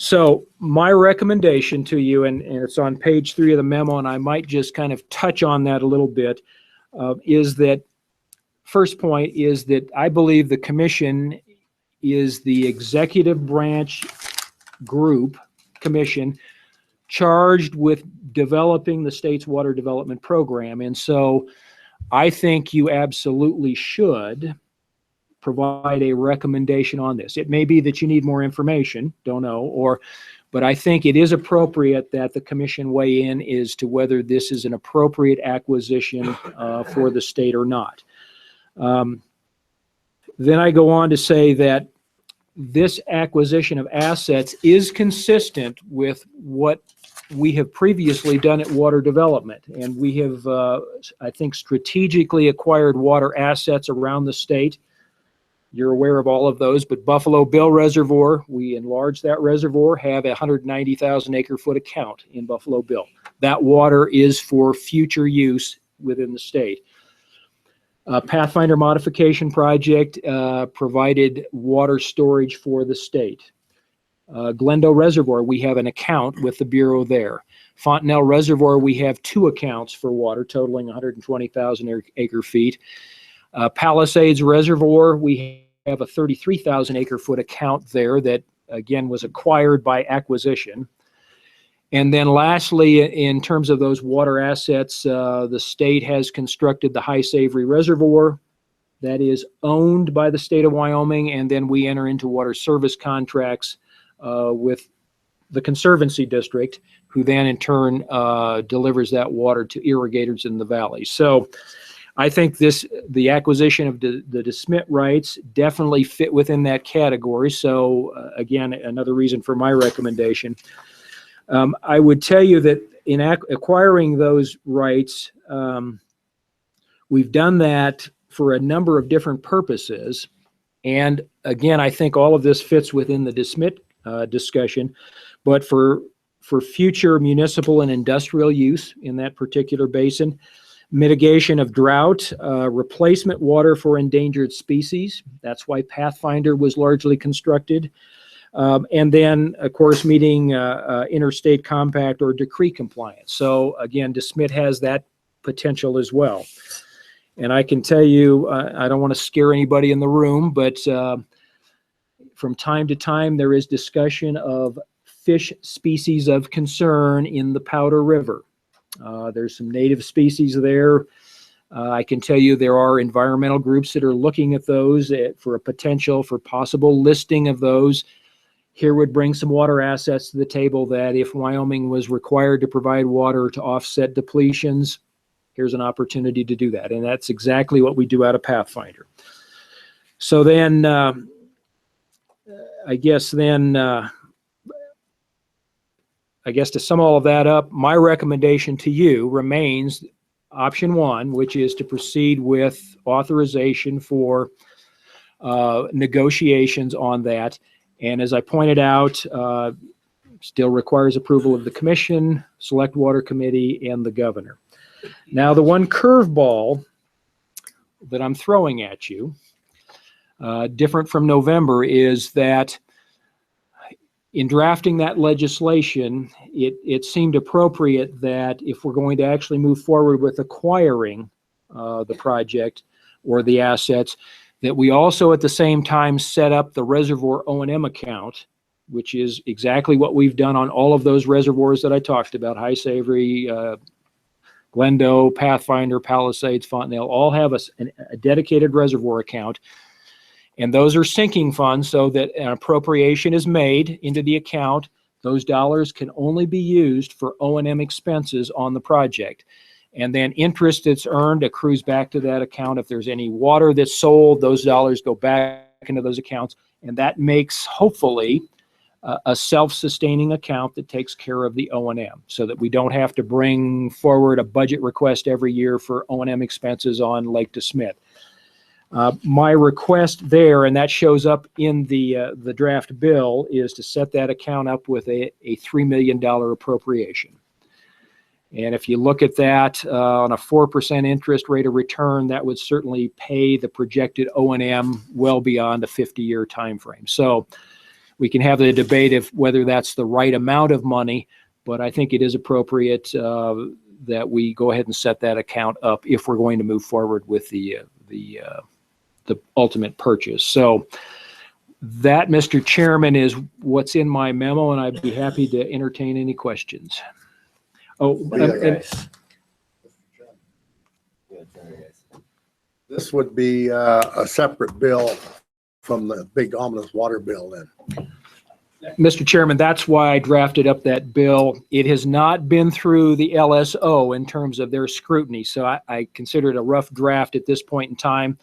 So my recommendation to you, and it's on page 3 of the memo, and I might just kind of touch on that a little bit, is that first point is that I believe the commission is the executive branch commission charged with developing the state's water development program. And so I think you absolutely should provide a recommendation on this. It may be that you need more information, don't know, or But I think it is appropriate that the commission weigh in as to whether this is an appropriate acquisition for the state or not. Then I go on to say that this acquisition of assets is consistent with what we have previously done at Water Development. And we have, I think, strategically acquired water assets around the state. You're aware of all of those, but Buffalo Bill Reservoir, we enlarged that reservoir, have a 190,000 acre foot account in Buffalo Bill. That water is for future use within the state. Pathfinder Modification Project provided water storage for the state. Glendo Reservoir, we have an account with the Bureau there. Fontenelle Reservoir, we have 2 accounts for water totaling 120,000 acre feet. Palisades Reservoir, we have a 33,000 acre foot account there that again was acquired by acquisition. And then lastly, in terms of those water assets, the state has constructed the High Savory Reservoir that is owned by the state of Wyoming, and then we enter into water service contracts with the Conservancy District, who then in turn delivers that water to irrigators in the valley. So I think the acquisition of the DeSmit rights definitely fit within that category. So again, another reason for my recommendation. I would tell you that in acquiring those rights, we've done that for a number of different purposes. And again, I think all of this fits within the DeSmit discussion, but for future municipal and industrial use in that particular basin, mitigation of drought, replacement water for endangered species. That's why Pathfinder was largely constructed. And then, of course, meeting interstate compact or decree compliance. So again, DeSmit has that potential as well. And I can tell you, I don't want to scare anybody in the room, but from time to time, there is discussion of fish species of concern in the Powder River. There's some native species there. I can tell you there are environmental groups that are looking at those for a potential for possible listing of those. Here would bring some water assets to the table that if Wyoming was required to provide water to offset depletions, here's an opportunity to do that. And that's exactly what we do out of Pathfinder. So then, I guess to sum all of that up, my recommendation to you remains option 1, which is to proceed with authorization for negotiations on that. And as I pointed out, still requires approval of the commission, select water committee, and the governor. Now, the one curveball that I'm throwing at you, different from November, is that in drafting that legislation, it seemed appropriate that if we're going to actually move forward with acquiring the project or the assets, that we also at the same time set up the reservoir O&M account, which is exactly what we've done on all of those reservoirs that I talked about, High Savory, Glendo, Pathfinder, Palisades, Fontenelle, all have a dedicated reservoir account. And those are sinking funds so that an appropriation is made into the account. Those dollars can only be used for O&M expenses on the project. And then interest that's earned accrues back to that account. If there's any water that's sold, those dollars go back into those accounts. And that makes, hopefully, a self-sustaining account that takes care of the O&M so that we don't have to bring forward a budget request every year for O&M expenses on Lake DeSmit. My request there, and that shows up in the draft bill, is to set that account up with a $3 million appropriation. And if you look at that on a 4% interest rate of return, that would certainly pay the projected O&M well beyond a 50-year time frame. So we can have the debate of whether that's the right amount of money, but I think it is appropriate that we go ahead and set that account up if we're going to move forward with the ultimate purchase. So that, Mr. Chairman, is what's in my memo, and I'd be happy to entertain any questions. Oh, This would be a separate bill from the big ominous water bill then. Mr. Chairman, that's why I drafted up that bill. It has not been through the LSO in terms of their scrutiny, so I consider it a rough draft at this point in time.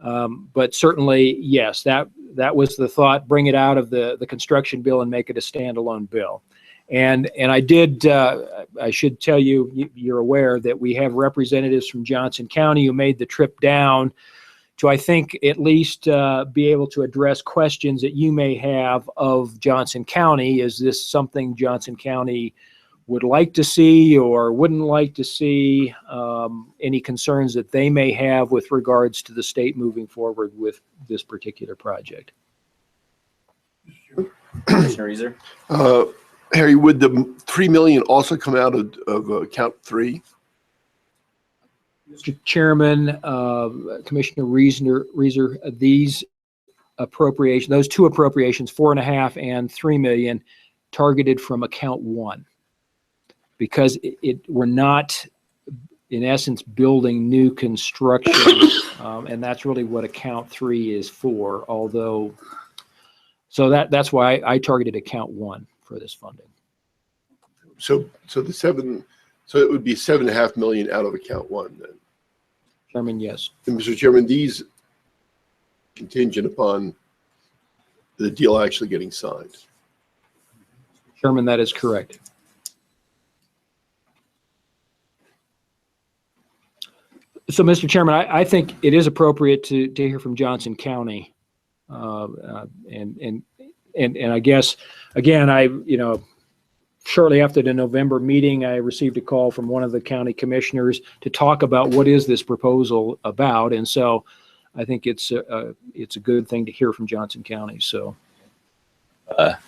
But certainly, yes, that was the thought, bring it out of the construction bill and make it a standalone bill. And I did, I should tell you, you're aware that we have representatives from Johnson County who made the trip down to, I think, at least be able to address questions that you may have of Johnson County. Is this something Johnson County would like to see or wouldn't like to see? Any concerns that they may have with regards to the state moving forward with this particular project? Commissioner Reeser? Harry, would the 3 million also come out of account 3? Mr. Chairman, Commissioner Reeser, these appropriations, those two appropriations, 4.5 and 3 million, targeted from account 1, because we're not, in essence, building new construction, and that's really what account 3 is for. Although, so that's why I targeted account 1 for this funding. So it would be 7.5 million out of account 1 then. Chairman, yes. And Mr. Chairman, these contingent upon the deal actually getting signed. Chairman, that is correct. So, Mr. Chairman, I think it is appropriate to hear from Johnson County. And I guess, again, shortly after the November meeting, I received a call from one of the county commissioners to talk about what is this proposal about. And so I think it's a good thing to hear from Johnson County. So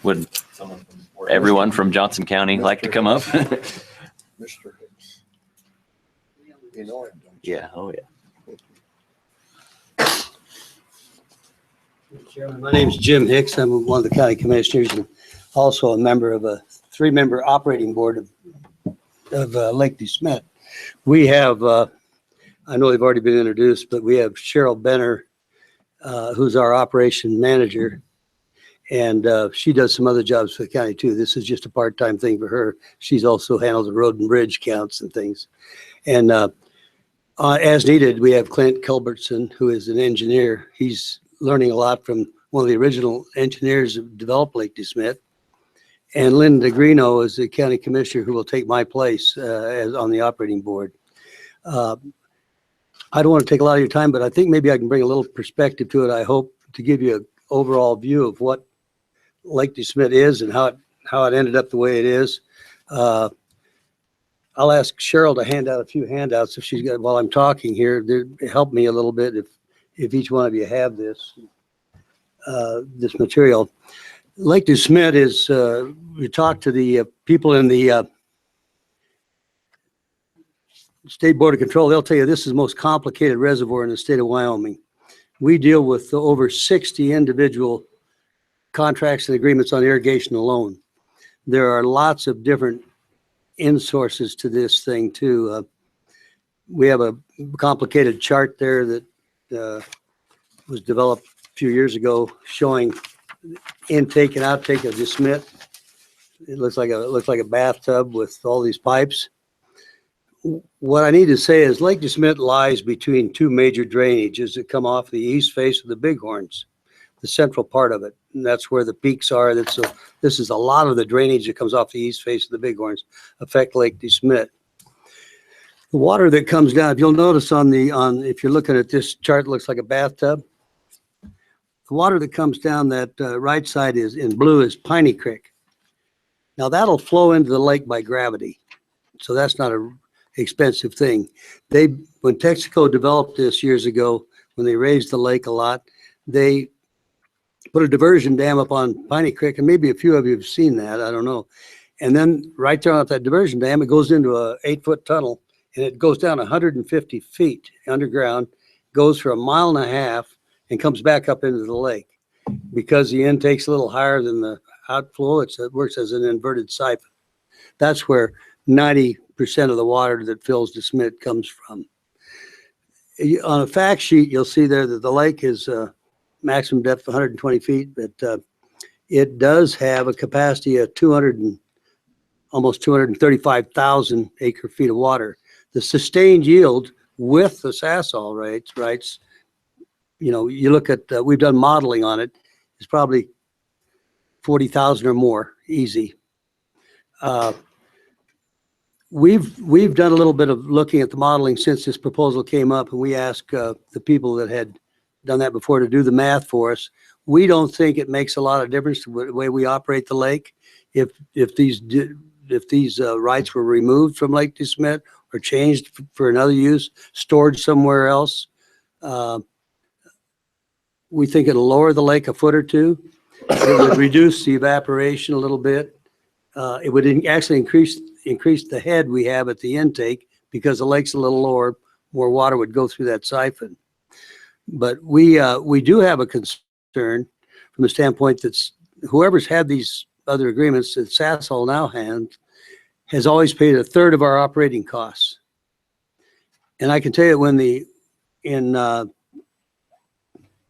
Would everyone from Johnson County like to come up? Mr. Hicks. You know him, don't you? Yeah, oh yeah. Chairman, my name is Jim Hicks. I'm one of the county commissioners and also a member of a 3-member operating board of Lake DeSmet. We have, I know they've already been introduced, but we have Cheryl Benner, who's our operation manager, and she does some other jobs for the county too. This is just a part-time thing for her. She's also handles the road and bridge counts and things. And as needed, we have Clint Culbertson, who is an engineer. He's learning a lot from one of the original engineers who developed Lake DeSmet. And Linda Greeno is the county commissioner who will take my place as on the operating board. I don't want to take a lot of your time, but I think maybe I can bring a little perspective to it. I hope to give you an overall view of what Lake DeSmet is and how it ended up the way it is. I'll ask Cheryl to hand out a few handouts if she's got, while I'm talking here. Help me a little bit if each one of you have this material. Lake DeSmet is, we talked to the people in the State Board of Control. They'll tell you this is the most complicated reservoir in the state of Wyoming. We deal with over 60 individual contracts and agreements on irrigation alone. There are lots of different end sources to this thing too. We have a complicated chart there that was developed a few years ago showing intake and outtake of DeSmet. It looks like a bathtub with all these pipes. What I need to say is Lake DeSmet lies between two major drainages that come off the east face of the Bighorns, the central part of it. And that's where the peaks are. This is a lot of the drainage that comes off the east face of the Bighorns affect Lake DeSmet. The water that comes down, if you'll notice if you're looking at this chart, it looks like a bathtub. The water that comes down that right side is in blue is Piney Creek. Now that'll flow into the lake by gravity. So that's not a expensive thing. When Texaco developed this years ago, when they raised the lake a lot, they put a diversion dam up on Piney Creek, and maybe a few of you have seen that, I don't know. And then right there off that diversion dam, it goes into a 8-foot tunnel, and it goes down 150 feet underground, goes for 1.5 miles, and comes back up into the lake. Because the intake's a little higher than the outflow, it works as an inverted siphon. That's where 90% of the water that fills DeSmet comes from. On a fact sheet, you'll see there that the lake is maximum depth of 120 feet, but It does have a capacity of almost 235,000 acre feet of water. The sustained yield with the Sasol rights, you look at, we've done modeling on it, it's probably 40,000 or more, easy. We've done a little bit of looking at the modeling since this proposal came up, and we asked the people that had done that before to do the math for us. We don't think it makes a lot of difference to the way we operate the lake. If these rights were removed from Lake DeSmet or changed for another use, stored somewhere else, we think it'll lower the lake a foot or two. It would reduce the evaporation a little bit. It would actually increase the head we have at the intake because the lake's a little lower, more water would go through that siphon. But we do have a concern from the standpoint that whoever's had these other agreements that Sasol now has always paid a third of our operating costs. And I can tell you when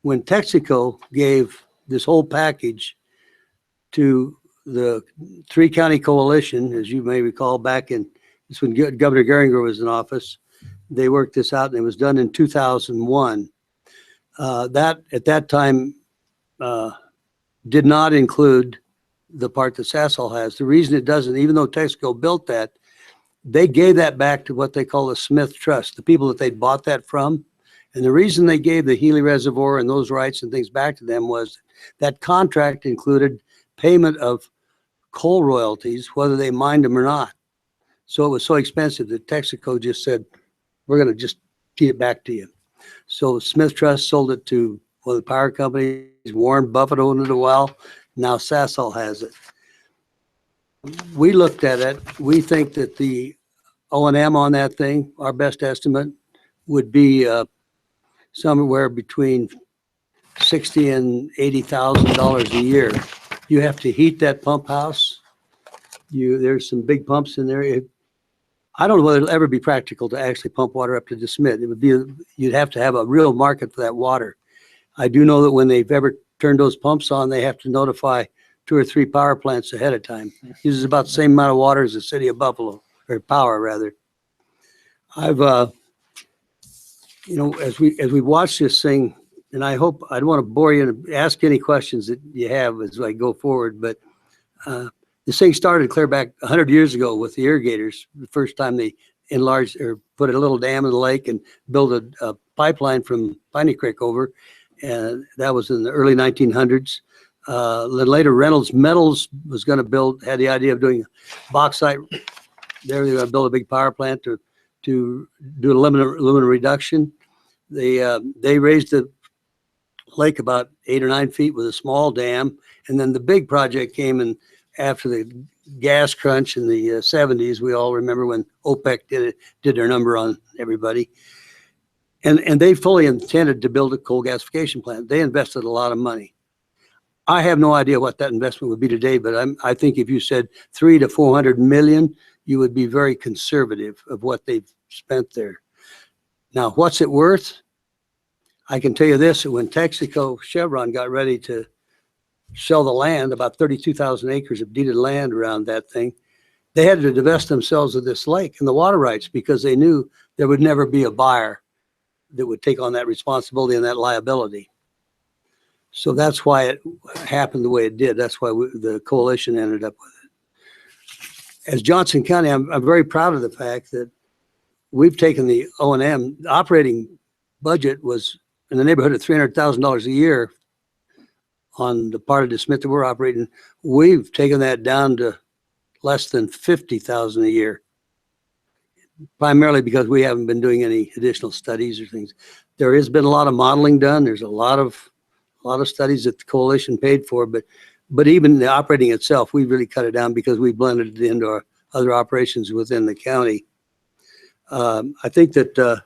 Texaco gave this whole package to the three-county coalition, as you may recall, it's when Governor Geringer was in office, they worked this out, and it was done in 2001. That at that time did not include the part that Sasol has. The reason it doesn't, even though Texaco built that, they gave that back to what they call the Smith Trust, the people that they bought that from. And the reason they gave the Healy Reservoir and those rights and things back to them was that contract included payment of coal royalties, whether they mined them or not. So it was so expensive that Texaco just said, we're going to just feed it back to you. So Smith Trust sold it to one of the power companies. Warren Buffett owned it a while. Now Sasol has it. We looked at it. We think that the O&M on that thing, our best estimate, would be somewhere between $60,000 and $80,000 a year. You have to heat that pump house. There's some big pumps in there. I don't know whether it'll ever be practical to actually pump water up to DeSmet. You'd have to have a real market for that water. I do know that when they've ever turned those pumps on, they have to notify 2 or 3 power plants ahead of time. Uses about the same amount of water as the city of Buffalo, or power rather. I've, as we watch this thing, and I don't want to bore you and ask any questions that you have as I go forward, but this thing started clear back 100 years ago with the irrigators. The first time they enlarged or put a little dam in the lake and built a pipeline from Piney Creek over. And that was in the early 1900s. Then later Reynolds Metals was going to had the idea of doing bauxite. They were going to build a big power plant to do aluminum reduction. They raised the lake about 8 or 9 feet with a small dam. And then the big project came in after the gas crunch in the 70s. We all remember when OPEC did their number on everybody. And they fully intended to build a coal gasification plant. They invested a lot of money. I have no idea what that investment would be today, but I think if you said 300 to 400 million, you would be very conservative of what they've spent there. Now, what's it worth? I can tell you this, that when Texaco Chevron got ready to sell the land, about 32,000 acres of deeded land around that thing, they had to divest themselves of this lake and the water rights because they knew there would never be a buyer that would take on that responsibility and that liability. So that's why it happened the way it did. That's why the coalition ended up with it. As Johnson County, I'm very proud of the fact that we've taken the O&M. The operating budget was in the neighborhood of $300,000 a year on the part of DeSmet that we're operating. We've taken that down to less than $50,000 a year, primarily because we haven't been doing any additional studies or things. There has been a lot of modeling done. There's a lot of studies that the coalition paid for, but even the operating itself, we really cut it down because we blended it into our other operations within the county. I think that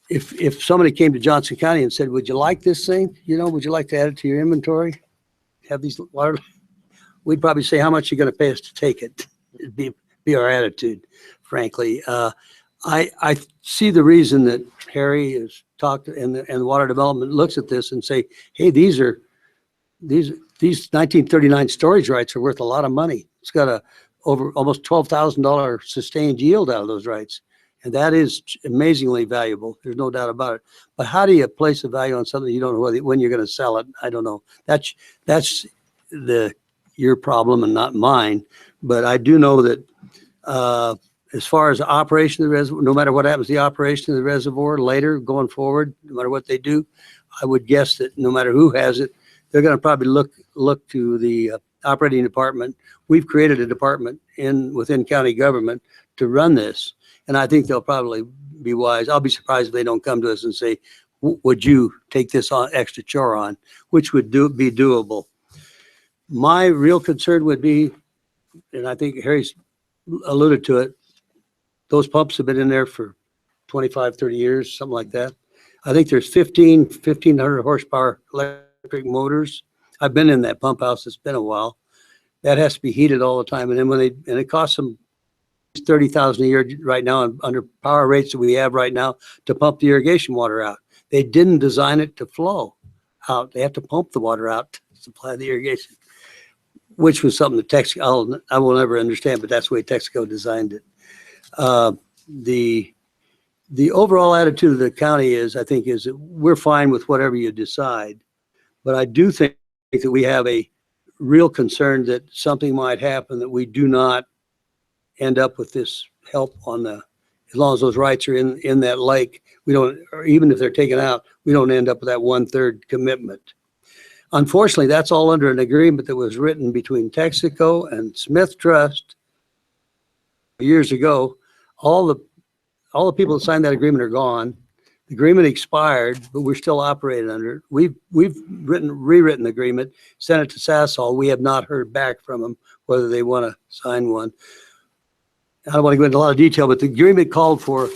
if somebody came to Johnson County and said, would you like this thing? Would you like to add it to your inventory? Have these water? We'd probably say, how much are you going to pay us to take it? It'd be our attitude, frankly. I see the reason that Harry has talked and the water development looks at this and say, hey, these are these 1939 storage rights are worth a lot of money. It's got a over almost $12,000 sustained yield out of those rights. And that is amazingly valuable. There's no doubt about it. But how do you place a value on something you don't know when you're going to sell it? I don't know. That's your problem and not mine. But I do know that as far as the operation of the reservoir, no matter what happens to the operation of the reservoir later going forward, no matter what they do, I would guess that no matter who has it, they're going to probably look to the operating department. We've created a department within county government to run this. And I think they'll probably be wise. I'll be surprised if they don't come to us and say, would you take this on extra chore on, which would be doable. My real concern would be, and I think Harry's alluded to it, those pumps have been in there for 25, 30 years, something like that. I think there's 1,500 horsepower electric motors. I've been in that pump house. It's been a while. That has to be heated all the time. And then and it costs them $30,000 a year right now under power rates that we have right now to pump the irrigation water out. They didn't design it to flow out. They have to pump the water out to supply the irrigation, which was something that Texaco, I will never understand, but that's the way Texaco designed it. The overall attitude of the county is that we're fine with whatever you decide. But I do think that we have a real concern that something might happen that we do not end up with this help as long as those rights are in that lake, we don't, or even if they're taken out, we don't end up with that 1/3 commitment. Unfortunately, that's all under an agreement that was written between Texaco and Smith Trust years ago. All the people that signed that agreement are gone. The agreement expired, but we're still operating under it. We've rewritten the agreement, sent it to Sasol. We have not heard back from them whether they want to sign one. I don't want to go into a lot of detail, but the agreement called for,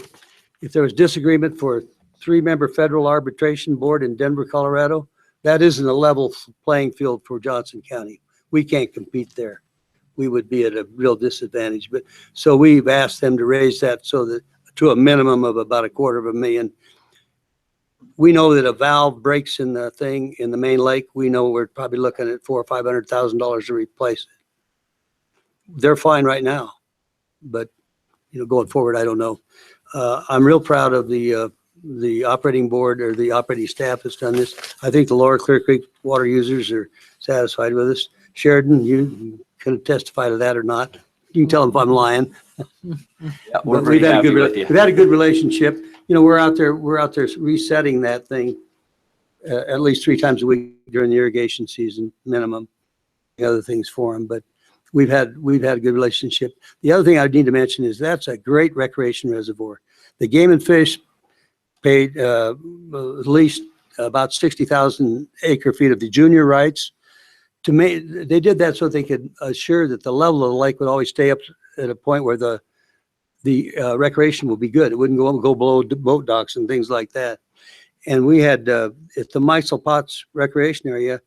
if there was disagreement, for a 3-member federal arbitration board in Denver, Colorado. That isn't a level playing field for Johnson County. We can't compete there. We would be at a real disadvantage. But so we've asked them to raise that so that to a minimum of about $250,000. We know that a valve breaks in the thing in the main lake. We know we're probably looking at $400,000 or $500,000 to replace it. They're fine right now, but going forward, I don't know. I'm real proud of the operating board or the operating staff that's done this. I think the Lower Clear Creek water users are satisfied with us. Sheridan, you can testify to that or not. You can tell them if I'm lying. Yeah, we're But very we've had a happy good, with you. we've had a good relationship. We're out there resetting that thing at least 3 times a week during the irrigation season, minimum. The other things for them, but we've had a good relationship. The other thing I need to mention is that's a great recreation reservoir. The Game and Fish paid leased about 60,000 acre feet of the junior rights. They did that so they could assure that the level of the lake would always stay up at a point where the recreation will be good. It wouldn't go below boat docks and things like that. And we had at the Meisel Potts recreation area,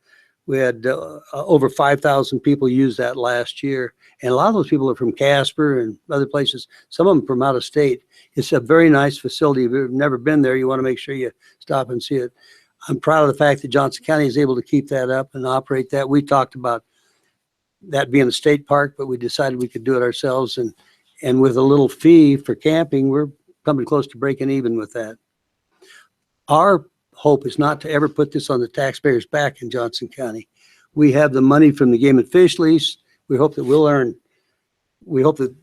we had over 5,000 people use that last year. And a lot of those people are from Casper and other places, some of them from out of state. It's a very nice facility. If you've never been there, you want to make sure you stop and see it. I'm proud of the fact that Johnson County is able to keep that up and operate that. We talked about that being a state park, but we decided we could do it ourselves. And with a little fee for camping, we're coming close to breaking even with that. Our hope is not to ever put this on the taxpayers' back in Johnson County. We have the money from the Game and Fish lease. We hope that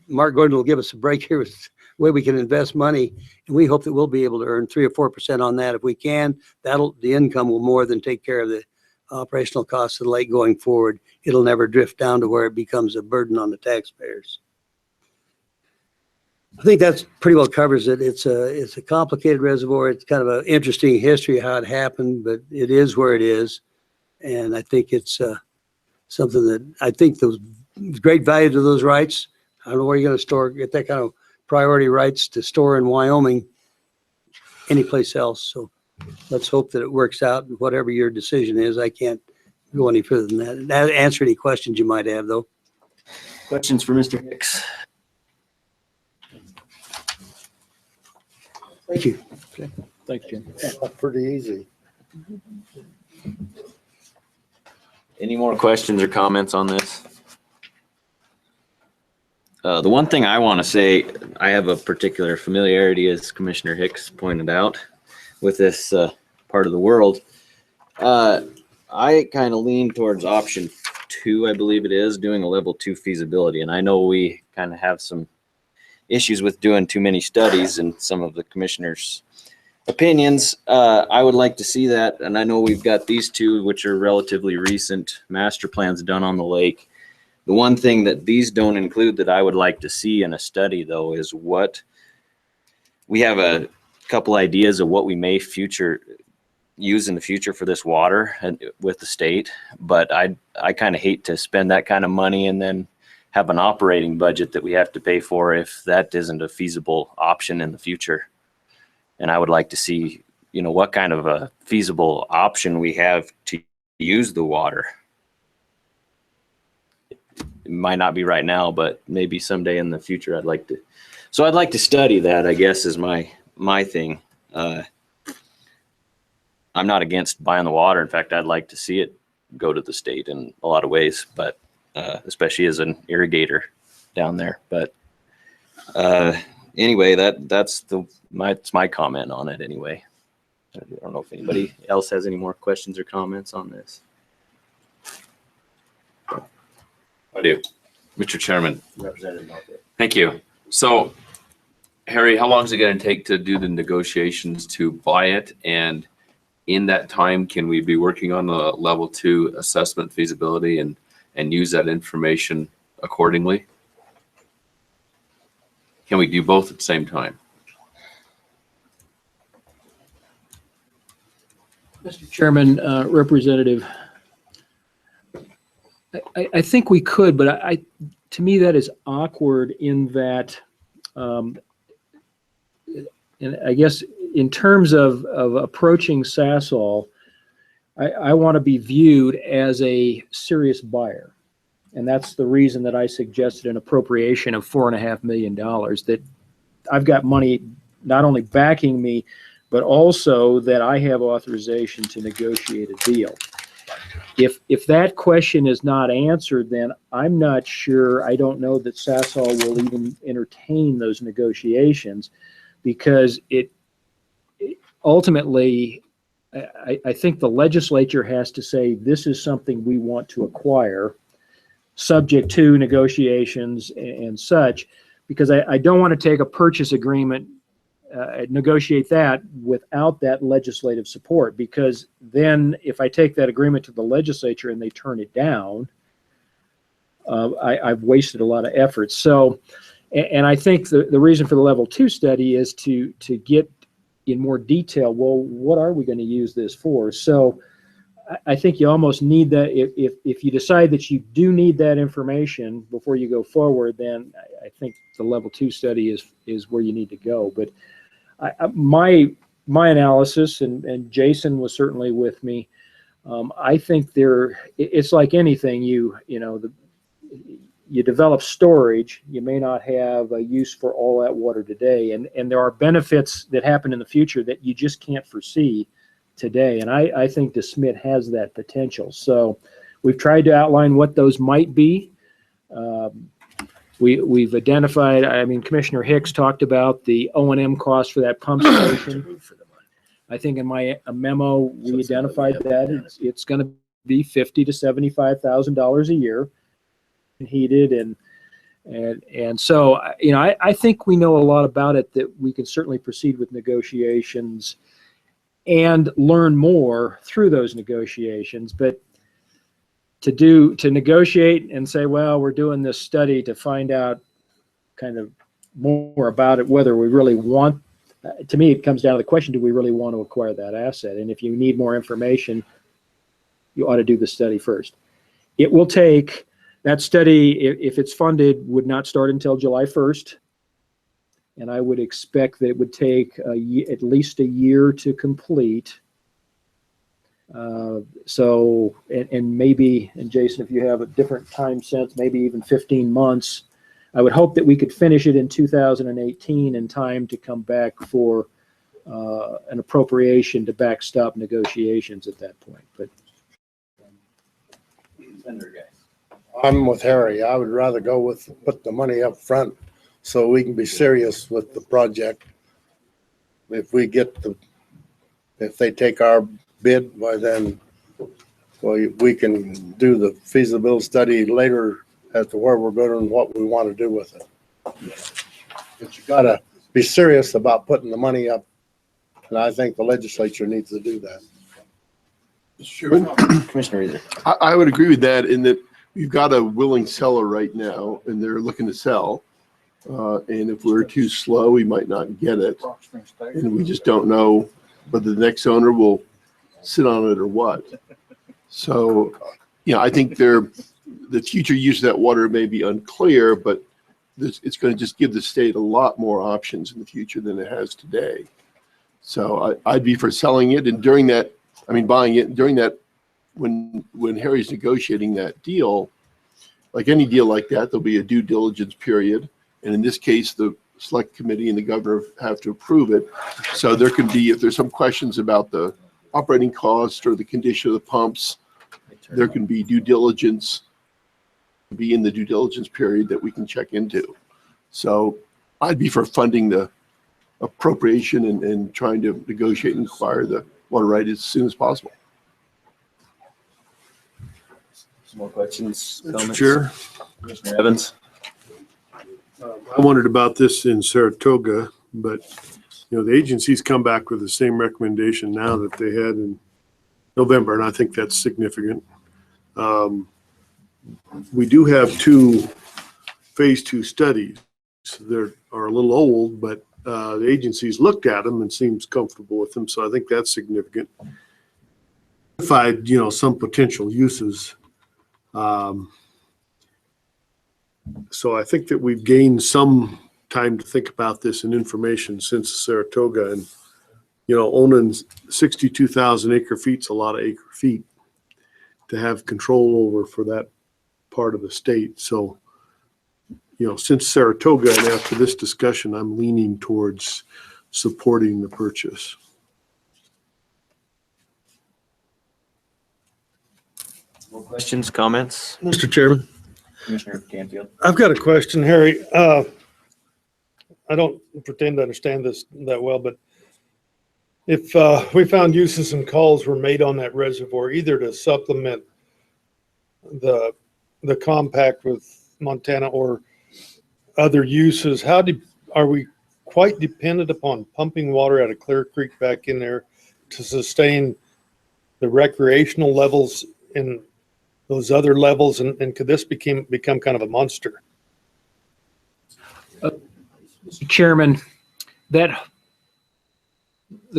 Mark Gordon will give us a break here with the way we can invest money. And we hope that we'll be able to earn 3 or 4% on that. If we can, the income will more than take care of the operational costs of the lake going forward. It'll never drift down to where it becomes a burden on the taxpayers. I think that's pretty well covers it. It's a complicated reservoir. It's kind of an interesting history of how it happened, but it is where it is. And I think it's something that I think those great value to those rights. I don't know where you're going to get that kind of priority rights to store in Wyoming, anyplace else. So let's hope that it works out. Whatever your decision is, I can't go any further than that. That answer any questions you might have, though. Questions for Mr. Hicks? Thank you. Thanks, Jim. Pretty easy. Any more questions or comments on this? The one thing I want to say, I have a particular familiarity, as Commissioner Hicks pointed out, with this part of the world. I kind of lean towards option 2, I believe it is, doing a level 2 feasibility. And I know we kind of have some issues with doing too many studies and some of the commissioners' opinions. I would like to see that. And I know we've got these two, which are relatively recent master plans done on the lake. The one thing that these don't include that I would like to see in a study, though, is what we have a couple ideas of what we may use in the future for this water and with the state. But I kind of hate to spend that kind of money and then have an operating budget that we have to pay for if that isn't a feasible option in the future. And I would like to see, what kind of a feasible option we have to use the water. It might not be right now, but maybe someday in the future I'd like to study that, I guess, is my thing. I'm not against buying the water. In fact, I'd like to see it go to the state in a lot of ways, but especially as an irrigator down there. But anyway, that's my comment on it anyway. I don't know if anybody else has any more questions or comments on this. I do. Mr. Chairman, Representative Market. thank you. So, Harry, how long is it going to take to do the negotiations to buy it? And in that time, can we be working on a level 2 assessment feasibility and use that information accordingly? Can we do both at the same time? Mr. Chairman, Representative, I think we could, but to me, that is awkward in that, and I guess in terms of approaching Sasol, I want to be viewed as a serious buyer. And that's the reason that I suggested an appropriation of $4.5 million, that I've got money not only backing me, but also that I have authorization to negotiate a deal. If that question is not answered, then I'm not sure, I don't know that Sasol will even entertain those negotiations, because ultimately, I think the legislature has to say, this is something we want to acquire, subject to negotiations and such, because I don't want to take a purchase agreement, negotiate that without that legislative support, because then if I take that agreement to the legislature and they turn it down, I've wasted a lot of effort. So, and I think the reason for the level 2 study is to get in more detail, well, what are we going to use this for? So I think you almost need that. If you decide that you do need that information before you go forward, then I think the level 2 study is where you need to go. But my analysis, and Jason was certainly with me, I think it's like anything, you develop storage, you may not have a use for all that water today. And there are benefits that happen in the future that you just can't foresee today. And I think DeSmit has that potential. So we've tried to outline what those might be. We've identified, Commissioner Hicks talked about the O&M cost for that pump station. I think in my memo, we identified that it's going to be $50,000 to $75,000 a year. Heated and so I think we know a lot about it, that we can certainly proceed with negotiations and learn more through those negotiations. But to negotiate and say, well, we're doing this study to find out kind of more about it, whether we really want, to me it comes down to the question, do we really want to acquire that asset? And if you need more information, you ought to do the study first. It will take, that study, if it's funded, would not start until July 1st. And I would expect that it would take at least a year to complete. So, and maybe, and Jason, if you have a different time sense, maybe even 15 months, I would hope that we could finish it in 2018 in time to come back for an appropriation to backstop negotiations at that point. But I'm with Harry. I would rather go with, put the money up front so we can be serious with the project. If they take our bid, well, then, well, we can do the feasibility study later as to where we're going and what we want to do with it. But you gotta be serious about putting the money up, and I think the legislature needs to do that. Sure. Commissioner Reader. I would agree with that in that we've got a willing seller right now and they're looking to sell. And if we're too slow, we might not get it. And we just don't know whether the next owner will sit on it or what. So, I think the future use of that water may be unclear, but it's going to just give the state a lot more options in the future than it has today. So I'd be for selling it, and buying it. During that, when Harry's negotiating that deal, like any deal like that, there'll be a due diligence period. And in this case, the select committee and the governor have to approve it. So there can be, if there's some questions about the operating cost or the condition of the pumps, there can be due diligence, be in the due diligence period that we can check into. So I'd be for funding the appropriation and trying to negotiate and acquire the water right as soon as possible. Some more questions, Mr. comments? Chair, Commissioner Evans? I wondered about this in Saratoga, but the agency's come back with the same recommendation now that they had in November, and I think that's significant. We do have 2 phase 2 studies. They are a little old, but the agency's looked at them and seems comfortable with them, so I think that's significant. Identified, some potential uses. So I think that we've gained some time to think about this and information since Saratoga, and owning 62,000 acre feet's a lot of acre feet to have control over for that part of the state. So, since Saratoga and after this discussion, I'm leaning towards supporting the purchase. More questions, comments? Mr. Chairman, Commissioner Canfield? I've got a question, Harry. I don't pretend to understand this that well, but if we found uses and calls were made on that reservoir, either to supplement the compact with Montana or other uses, are we quite dependent upon pumping water out of Clear Creek back in there to sustain the recreational levels in those other levels, and could this become kind of a monster? Mr. Chairman, the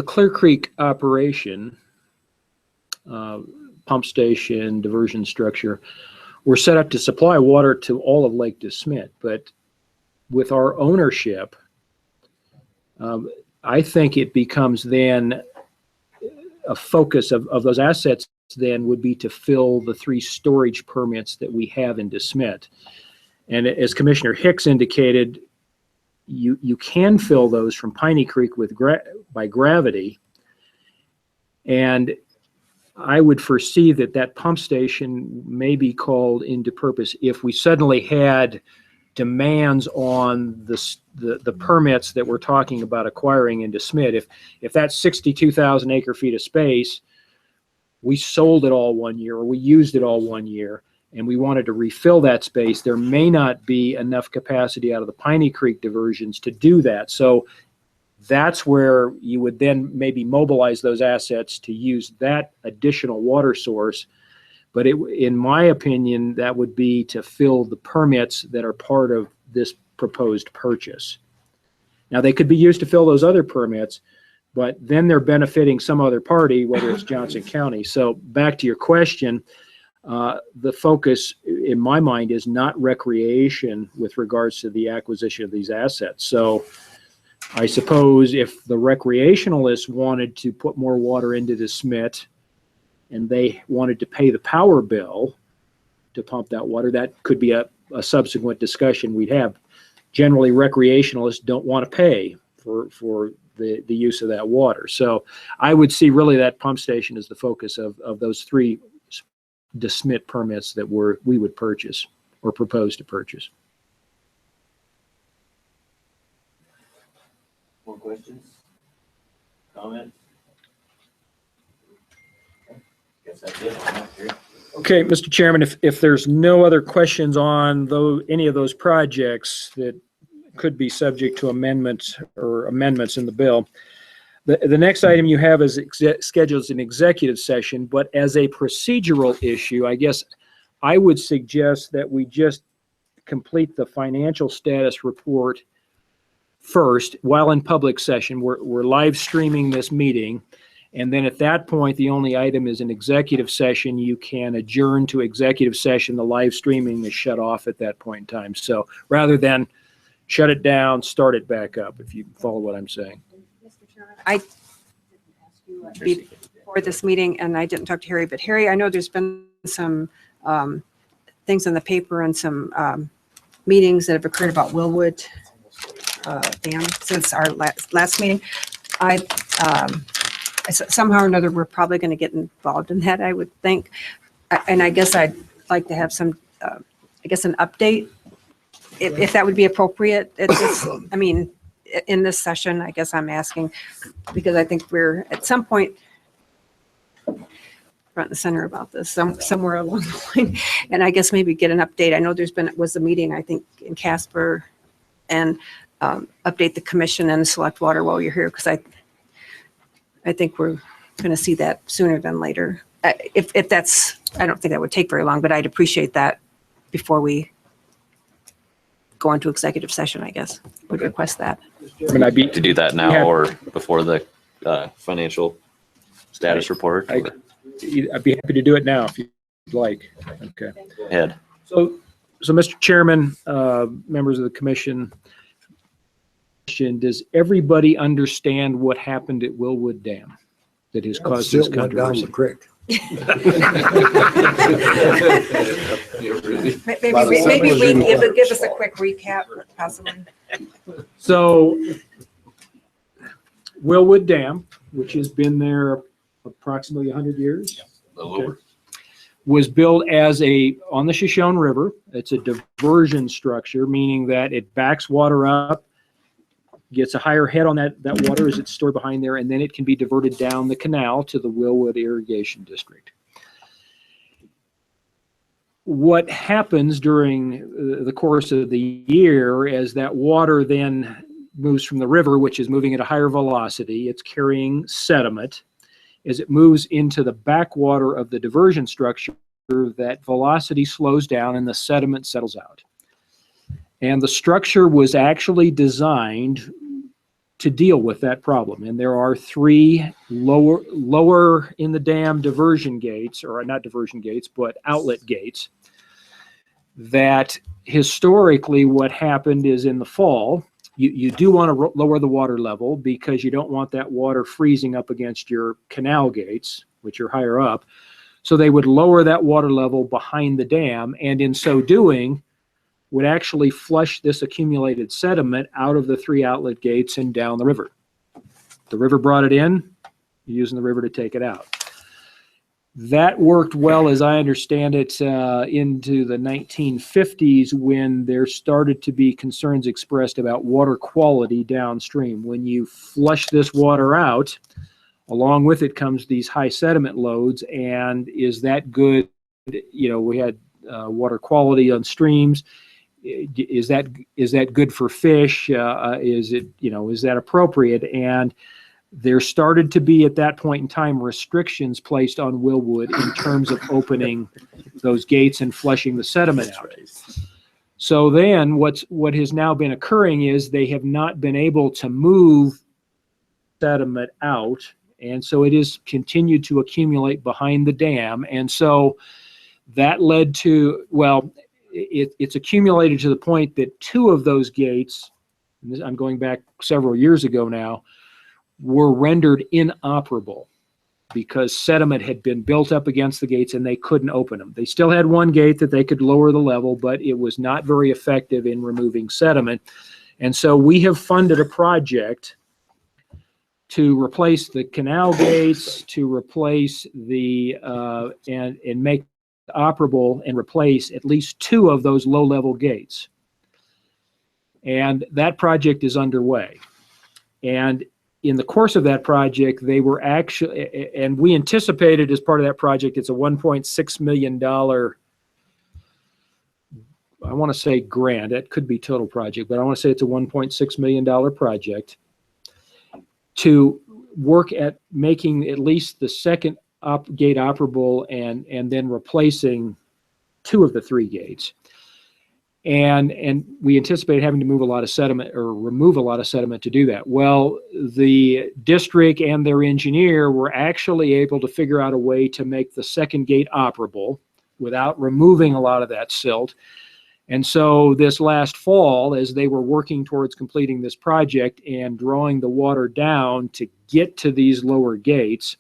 Clear Creek operation, pump station, diversion structure, were set up to supply water to all of Lake DeSmet. But with our ownership, I think it becomes then a focus of those assets then would be to fill the 3 storage permits that we have in DeSmet. And as Commissioner Hicks indicated, you can fill those from Piney Creek by gravity. And I would foresee that pump station may be called into purpose if we suddenly had demands on the permits that we're talking about acquiring in DeSmet. If that's 62,000 acre feet of space, we sold it all one year or we used it all one year, and we wanted to refill that space, there may not be enough capacity out of the Piney Creek diversions to do that. So that's where you would then maybe mobilize those assets to use that additional water source. But in my opinion, that would be to fill the permits that are part of this proposed purchase. Now, they could be used to fill those other permits, but then they're benefiting some other party, whether it's Johnson County. So back to your question, the focus in my mind is not recreation with regards to the acquisition of these assets. So I suppose if the recreationalists wanted to put more water into DeSmet and they wanted to pay the power bill to pump that water, that could be a subsequent discussion we'd have. Generally, recreationalists don't want to pay for the use of that water. So I would see really that pump station as the focus of those 3 DeSmit permits that we would purchase or propose to purchase. More questions? Comments? Guess that's it. I'm not sure. Okay, Mr. Chairman, if there's no other questions on any of those projects that could be subject to amendments in the bill, the next item you have is scheduled as an executive session, but as a procedural issue, I guess I would suggest that we just complete the financial status report first while in public session. We're live streaming this meeting. And then at that point, the only item is an executive session. You can adjourn to executive session. The live streaming is shut off at that point in time. So rather than shut it down, start it back up, if you follow what I'm saying. Mr. Chairman, I didn't ask you before this meeting, and I didn't talk to Harry, but Harry, I know there's been some things in the paper and some meetings that have occurred about Willwood Dam since our last meeting. Somehow or another, we're probably going to get involved in that, I would think. And I guess I'd like to have some, an update, if that would be appropriate. It's just, I mean, in this session, I guess I'm asking, because I think we're at some point front and center about this, somewhere along the line. And I guess maybe get an update. I know was a meeting, I think, in Casper, and update the commission and select water while you're here, because I think we're going to see that sooner than later. If that's, I don't think that would take very long, but I'd appreciate that before we go into executive session, I guess. Would request that. I mean, I'd be To do that now Yeah. or before the financial status report? I'd be happy to do it now if you'd like. Okay. Go ahead. So Mr. Chairman, members of the commission, does everybody understand what happened at Willwood Dam that has caused this Silt went down controversy? the creek. Maybe give us a quick recap, possibly. So Willwood Dam, which has been there approximately 100 years, A little over. was built on the Shoshone River. It's a diversion structure, meaning that it backs water up, gets a higher head on that water as it's stored behind there, and then it can be diverted down the canal to the Willwood Irrigation District. What happens during the course of the year as that water then moves from the river, which is moving at a higher velocity, it's carrying sediment. As it moves into the backwater of the diversion structure, that velocity slows down and the sediment settles out. And the structure was actually designed to deal with that problem. And there are 3 lower in the dam diversion gates, or not diversion gates, but outlet gates, that historically what happened is in the fall, you do want to lower the water level because you don't want that water freezing up against your canal gates, which are higher up. So they would lower that water level behind the dam, and in so doing, would actually flush this accumulated sediment out of the 3 outlet gates and down the river. The river brought it in, you're using the river to take it out. That worked well, as I understand it, into the 1950s, when there started to be concerns expressed about water quality downstream. When you flush this water out, along with it comes these high sediment loads, and is that good? You know, we had water quality on streams. Is that good for fish? Is that appropriate? And there started to be at that point in time restrictions placed on Willwood in terms of opening those gates and flushing the sediment out. So then what has now been occurring is they have not been able to move sediment out, and so it is continued to accumulate behind the dam. And so that led to, well, it's accumulated to the point that 2 of those gates, and I'm going back several years ago now, were rendered inoperable because sediment had been built up against the gates and they couldn't open them. They still had 1 gate that they could lower the level, but it was not very effective in removing sediment. And so we have funded a project to replace the canal gates, to replace the and make operable and replace at least 2 of those low-level gates. And that project is underway. And in the course of that project, they were actually, and we anticipated as part of that project, it's a $1.6 million, I want to say grant, it could be total project, but I want to say it's a $1.6 million project to work at making at least the second gate operable and then replacing 2 of the 3 gates. And we anticipate having to move a lot of sediment or remove a lot of sediment to do that. Well, the district and their engineer were actually able to figure out a way to make the second gate operable without removing a lot of that silt. And so this last fall, as they were working towards completing this project and drawing the water down to get to these lower gates,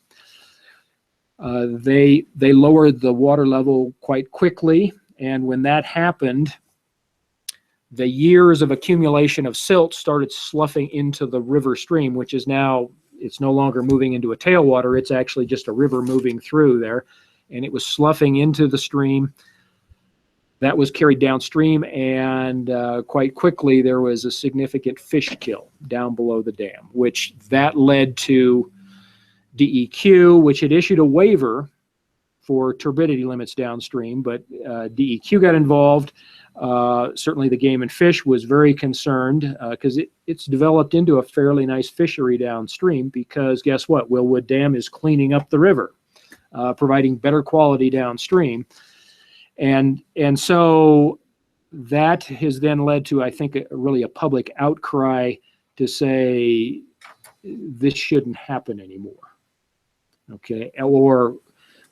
they lowered the water level quite quickly. And when that happened, the years of accumulation of silt started sloughing into the river stream, which is now, it's no longer moving into a tailwater, it's actually just a river moving through there. And it was sloughing into the stream. That was carried downstream, and quite quickly there was a significant fish kill down below the dam, which that led to DEQ, which had issued a waiver for turbidity limits downstream, but DEQ got involved. Certainly the Game and Fish was very concerned because it's developed into a fairly nice fishery downstream, because guess what? Willwood Dam is cleaning up the river, providing better quality downstream. And so that has then led to, I think, really a public outcry to say this shouldn't happen anymore. Okay, or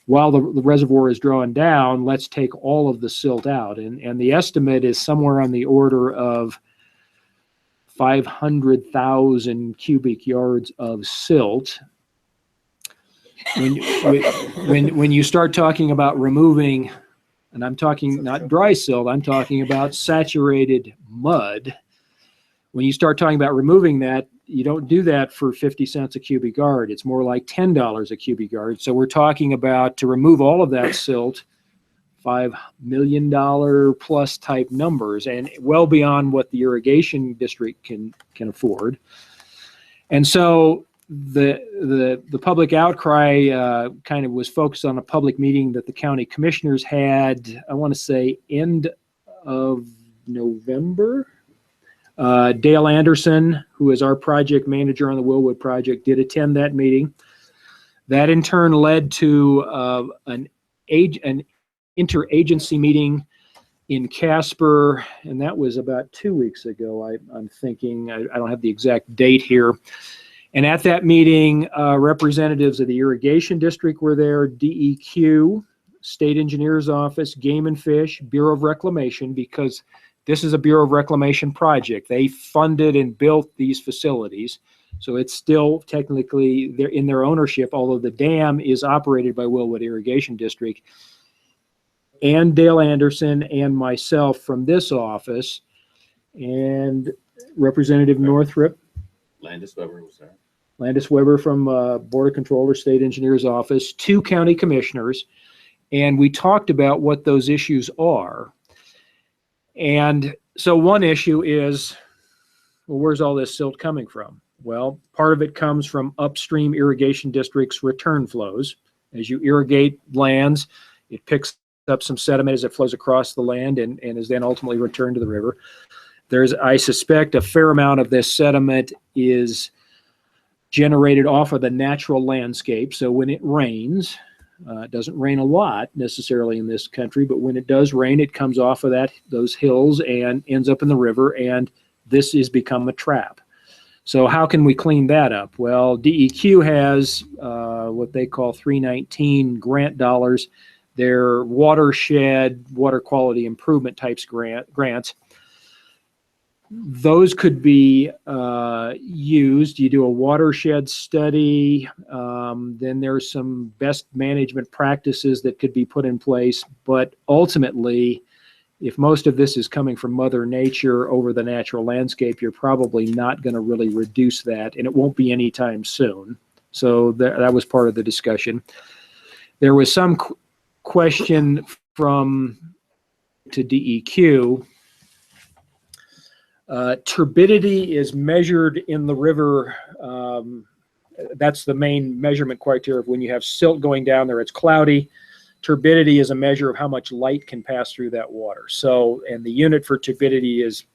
while the reservoir is drawing down, let's take all of the silt out. And the estimate is somewhere on the order of 500,000 cubic yards of silt. When you start talking about removing, and I'm talking not dry silt, I'm talking about saturated mud. When you start talking about removing that, you don't do that for 50 cents a cubic yard. It's more like $10 a cubic yard. So we're talking about, to remove all of that silt, $5 million plus type numbers, and well beyond what the irrigation district can afford. And so the public outcry kind of was focused on a public meeting that the county commissioners had, I want to say end of November. Dale Anderson, who is our project manager on the Willwood project, did attend that meeting. That in turn led to an interagency meeting in Casper, and that was about 2 weeks ago, I'm thinking. I don't have the exact date here. And at that meeting, representatives of the irrigation district were there, DEQ, State Engineer's Office, Game and Fish, Bureau of Reclamation, because this is a Bureau of Reclamation project. They funded and built these facilities. So it's still technically they're in their ownership, although the dam is operated by Willwood Irrigation District. And Dale Anderson and myself from this office, and Representative Northrop. Landis Weber was there. Landis Weber from Board of Controller, State Engineer's Office, 2 county commissioners, and we talked about what those issues are. And so one issue is, well, where's all this silt coming from? Well, part of it comes from upstream irrigation districts' return flows. As you irrigate lands, it picks up some sediment as it flows across the land and is then ultimately returned to the river. There's, I suspect, a fair amount of this sediment is generated off of the natural landscape. So when it rains, it doesn't rain a lot necessarily in this country, but when it does rain, it comes off of those hills and ends up in the river, and this has become a trap. So how can we clean that up? Well, DEQ has what they call 319 grant dollars. They're watershed, water quality improvement types grants. Those could be used. You do a watershed study, then there's some best management practices that could be put in place. But ultimately, if most of this is coming from Mother Nature over the natural landscape, you're probably not going to really reduce that, and it won't be anytime soon. So that was part of the discussion. There was some question from to DEQ. Turbidity is measured in the river. That's the main measurement criteria of when you have silt going down there, it's cloudy. Turbidity is a measure of how much light can pass through that water. So, and the unit for turbidity is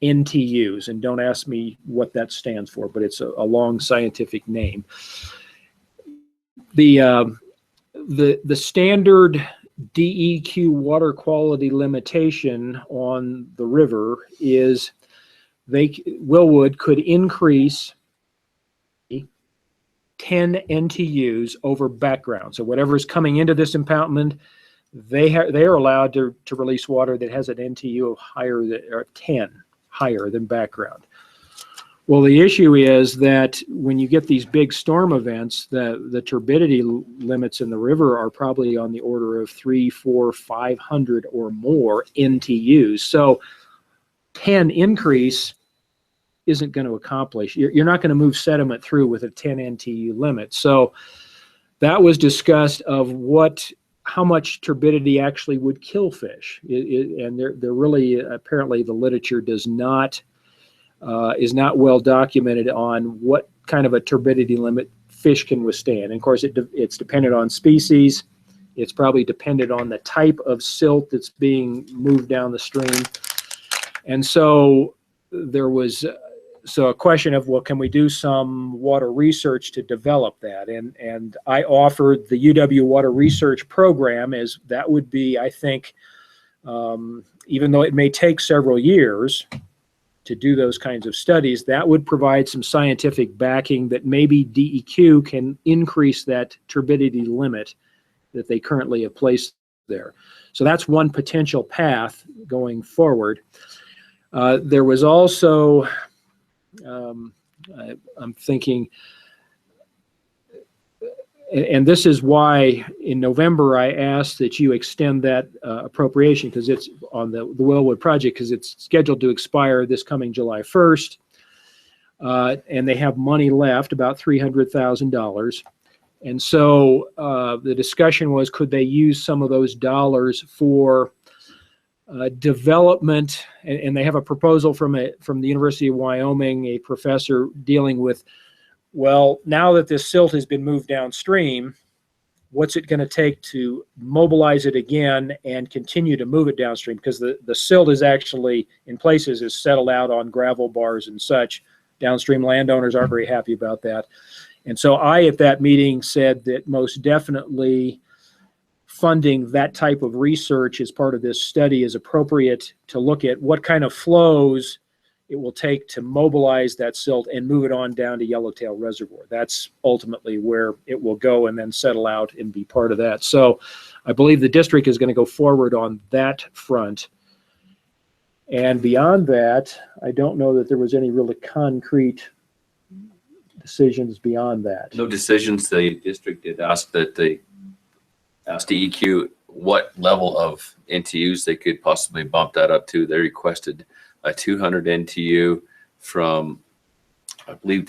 NTUs, and don't ask me what that stands for, but it's a long scientific name. The standard DEQ water quality limitation on the river is Willwood could increase 10 NTUs over background. So whatever is coming into this impoundment, they are allowed to release water that has an NTU of higher than, or 10 higher than background. Well, the issue is that when you get these big storm events, the turbidity limits in the river are probably on the order of 300, 400, 500 or more NTUs. So 10 increase isn't going to accomplish. You're not going to move sediment through with a 10 NTU limit. So that was discussed of how much turbidity actually would kill fish. And they're really, apparently the literature is not well documented on what kind of a turbidity limit fish can withstand. And of course, it's dependent on species. It's probably dependent on the type of silt that's being moved down the stream. And so there was a question of, well, can we do some water research to develop that? And I offered the UW Water Research Program, as that would be, I think, even though it may take several years to do those kinds of studies, that would provide some scientific backing that maybe DEQ can increase that turbidity limit that they currently have placed there. So that's one potential path going forward. There was also, I'm thinking, and this is why in November I asked that you extend that appropriation, because it's on the Willwood project, because it's scheduled to expire this coming July 1st. And they have money left, about $300,000. And so the discussion was, could they use some of those dollars for development? And they have a proposal from the University of Wyoming, a professor dealing with, well, now that this silt has been moved downstream, what's it going to take to mobilize it again and continue to move it downstream? Because the silt is actually, in places, is settled out on gravel bars and such. Downstream landowners aren't very happy about that. And so I, at that meeting, said that most definitely funding that type of research as part of this study is appropriate to look at what kind of flows it will take to mobilize that silt and move it on down to Yellowtail Reservoir. That's ultimately where it will go and then settle out and be part of that. So I believe the district is going to go forward on that front. And beyond that, I don't know that there was any really concrete decisions beyond that. No decisions. The district did ask that they asked DEQ what level of NTUs they could possibly bump that up to. They requested a 200 NTU from, I believe,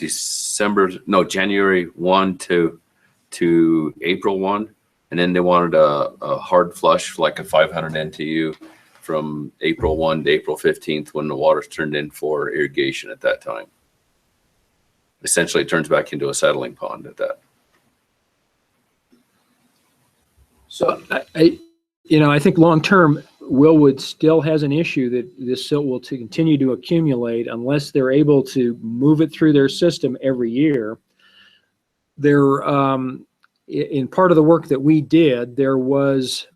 January 1 to April 1. And then they wanted a hard flush, like a 500 NTU from April 1 to April 15th, when the water's turned in for irrigation at that time. Essentially, it turns back into a settling pond at that. So I think long-term, Willwood still has an issue that this silt will continue to accumulate unless they're able to move it through their system every year. In part of the work that we did, there was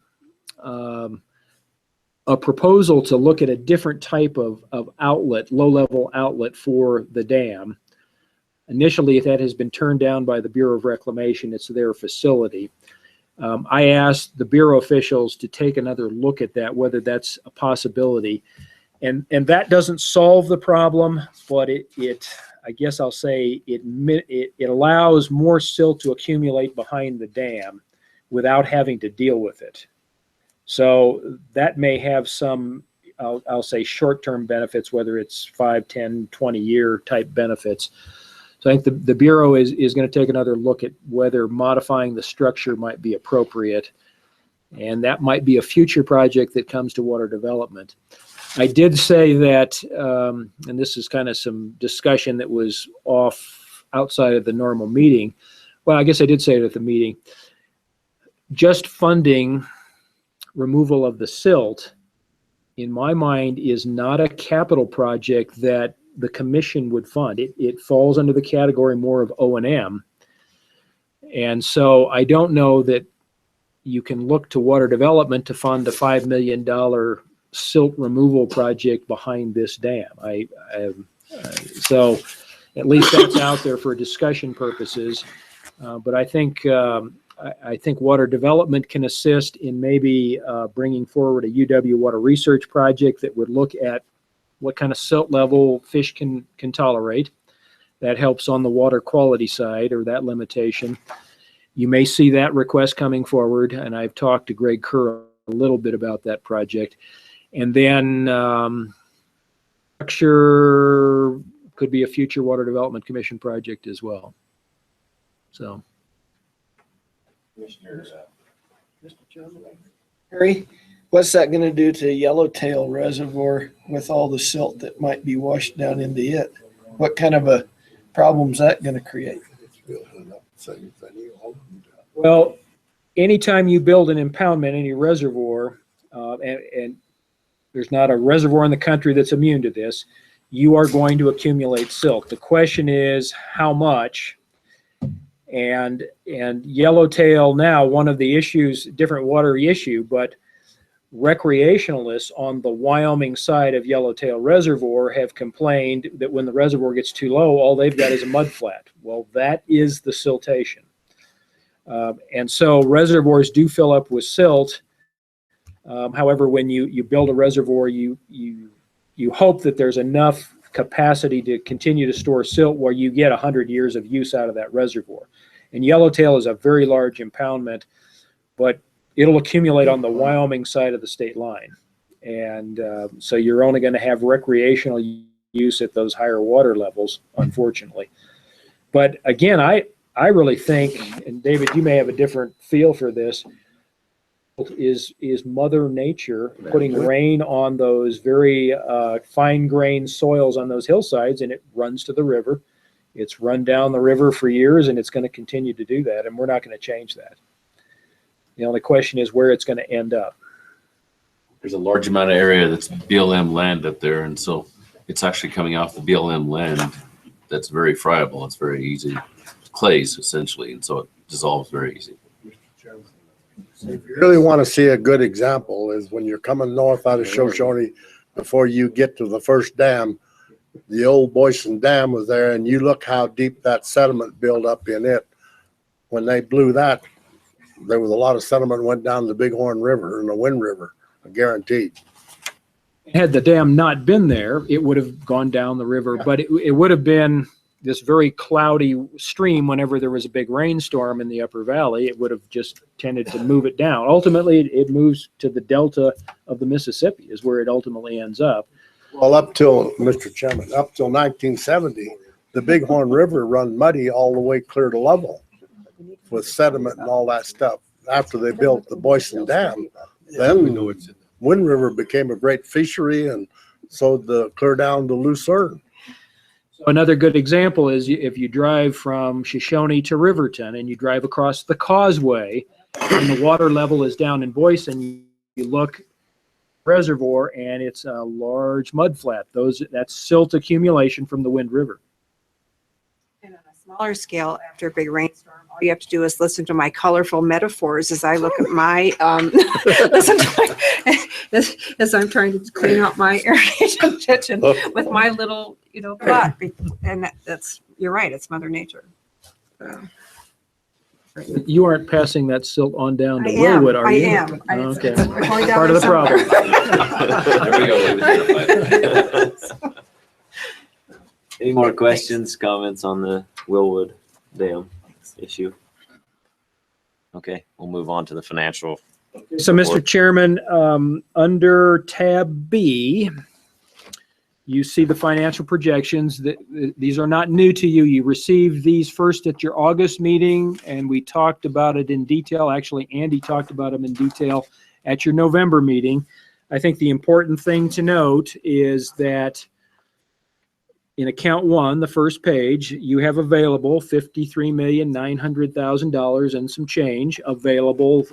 a proposal to look at a different type of outlet, low-level outlet for the dam. Initially, that has been turned down by the Bureau of Reclamation. It's their facility. I asked the Bureau officials to take another look at that, whether that's a possibility. And that doesn't solve the problem, but I guess I'll say it allows more silt to accumulate behind the dam without having to deal with it. So that may have some, I'll say, short-term benefits, whether it's 5, 10, 20-year type benefits. So I think the Bureau is going to take another look at whether modifying the structure might be appropriate. And that might be a future project that comes to water development. I did say that, and this is kind of some discussion that was outside of the normal meeting. Well, I guess I did say it at the meeting. Just funding removal of the silt, in my mind, is not a capital project that the commission would fund. It falls under the category more of O&M. And so I don't know that you can look to water development to fund a $5 million silt removal project behind this dam. So at least that's out there for discussion purposes. But I think water development can assist in maybe bringing forward a UW water research project that would look at what kind of silt level fish can tolerate. That helps on the water quality side, or that limitation. You may see that request coming forward, and I've talked to Greg Kerr a little bit about that project. And then structure could be a future Water Development Commission project as well. So. Commissioner, Mr. Chairman. Harry, what's that going to do to Yellowtail Reservoir with all the silt that might be washed down into it? What kind of a problem's that going to create? Well, anytime you build an impoundment, any reservoir, and there's not a reservoir in the country that's immune to this, you are going to accumulate silt. The question is how much. And Yellowtail now, one of the issues, different water issue, but recreationalists on the Wyoming side of Yellowtail Reservoir have complained that when the reservoir gets too low, all they've got is a mud flat. Well, that is the siltation. And so reservoirs do fill up with silt. However, when you build a reservoir, you hope that there's enough capacity to continue to store silt where you get 100 years of use out of that reservoir. And Yellowtail is a very large impoundment, but it'll accumulate on the Wyoming side of the state line. And so you're only going to have recreational use at those higher water levels, unfortunately. But again, I really think, and David, you may have a different feel for this, is Mother Nature putting rain on those very fine-grained soils on those hillsides, and it runs to the river. It's run down the river for years, and it's going to continue to do that, and we're not going to change that. The only question is where it's going to end up. There's a large amount of area that's BLM land up there, and so it's actually coming off the BLM land that's very friable. It's very easy. Clays, essentially, and so it dissolves very easy. If you really want to see a good example is when you're coming north out of Shoshone, before you get to the first dam, the old Boyson Dam was there, and you look how deep that sediment built up in it. When they blew that, there was a lot of sediment went down the Bighorn River and the Wind River, guaranteed. Had the dam not been there, it would have gone down the river, but it would have been this very cloudy stream. Whenever there was a big rainstorm in the upper valley, it would have just tended to move it down. Ultimately, it moves to the delta of the Mississippi is where it ultimately ends up. Well, up till, Mr. Chairman, up till 1970, the Bighorn River run muddy all the way clear to level with sediment and all that stuff. After they built the Boyson Dam, then Wind River became a great fishery, and so the clear down to Lucerne. So another good example is if you drive from Shoshone to Riverton and you drive across the causeway and the water level is down in Boyson, you look reservoir and it's a large mud flat. That's silt accumulation from the Wind River. And on a smaller scale, after a big rainstorm, all you have to do is listen to my colorful metaphors as I look at my as I'm trying to clean out my irrigation ditch and with my little plot. And that's, you're right, it's Mother Nature. You aren't passing that silt on down to I Willwood, are you? I am. Okay. It's going down Part of the somewhere. There we go. Any more questions, comments on the Willwood Dam issue? Okay, we'll move on to the financial. So, Mr. Chairman, under tab B, You see the financial projections. These are not new to you. You received these first at your August meeting, and we talked about it in detail. Actually, Andy talked about them in detail at your November meeting. I think the important thing to note is that in account one, the first page, you have available $53,900,000 and some change available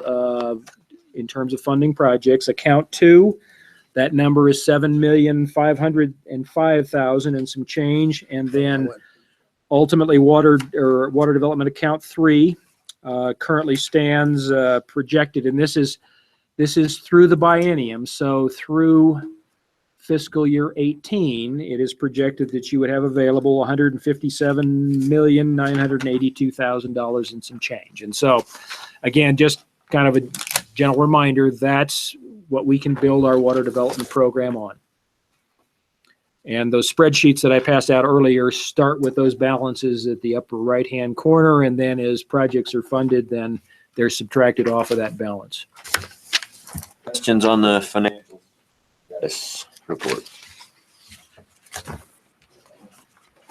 in terms of funding projects. Account two, that number is $7,505,000 and some change. And then ultimately water development account three currently stands projected, and this is through the biennium. So through fiscal year 18, it is projected that you would have available $157,982,000 and some change. And so again, just kind of a gentle reminder, that's what we can build our water development program on. And those spreadsheets that I passed out earlier start with those balances at the upper right-hand corner, and then as projects are funded, then they're subtracted off of that balance. Questions on the financial status report?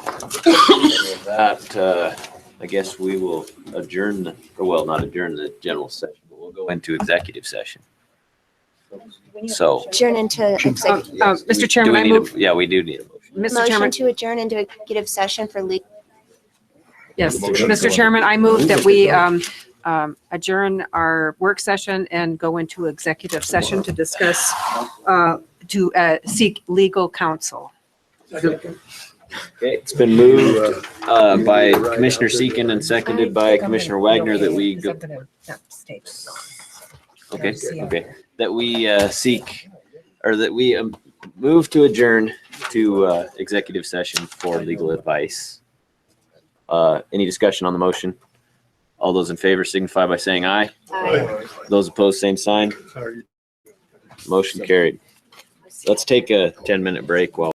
With that, I guess we will adjourn, not adjourn the general session, but we'll go into executive session. So. Adjourn into executive. Mr. Chairman, I move. Yeah, we do need a motion. Mr. Motion Chairman, to adjourn into executive session for legal. yes, Mr. Chairman, I move that we adjourn our work session and go into executive session to discuss, to seek legal counsel. Okay, it's been moved by Commissioner Seekin and seconded by Commissioner Wagner that we go. Okay, that we seek, or that we move to adjourn to executive session for legal advice. Any discussion on the motion? All those in favor signify by saying aye. Aye. Those opposed, same sign. Motion carried. Let's take a 10-minute break while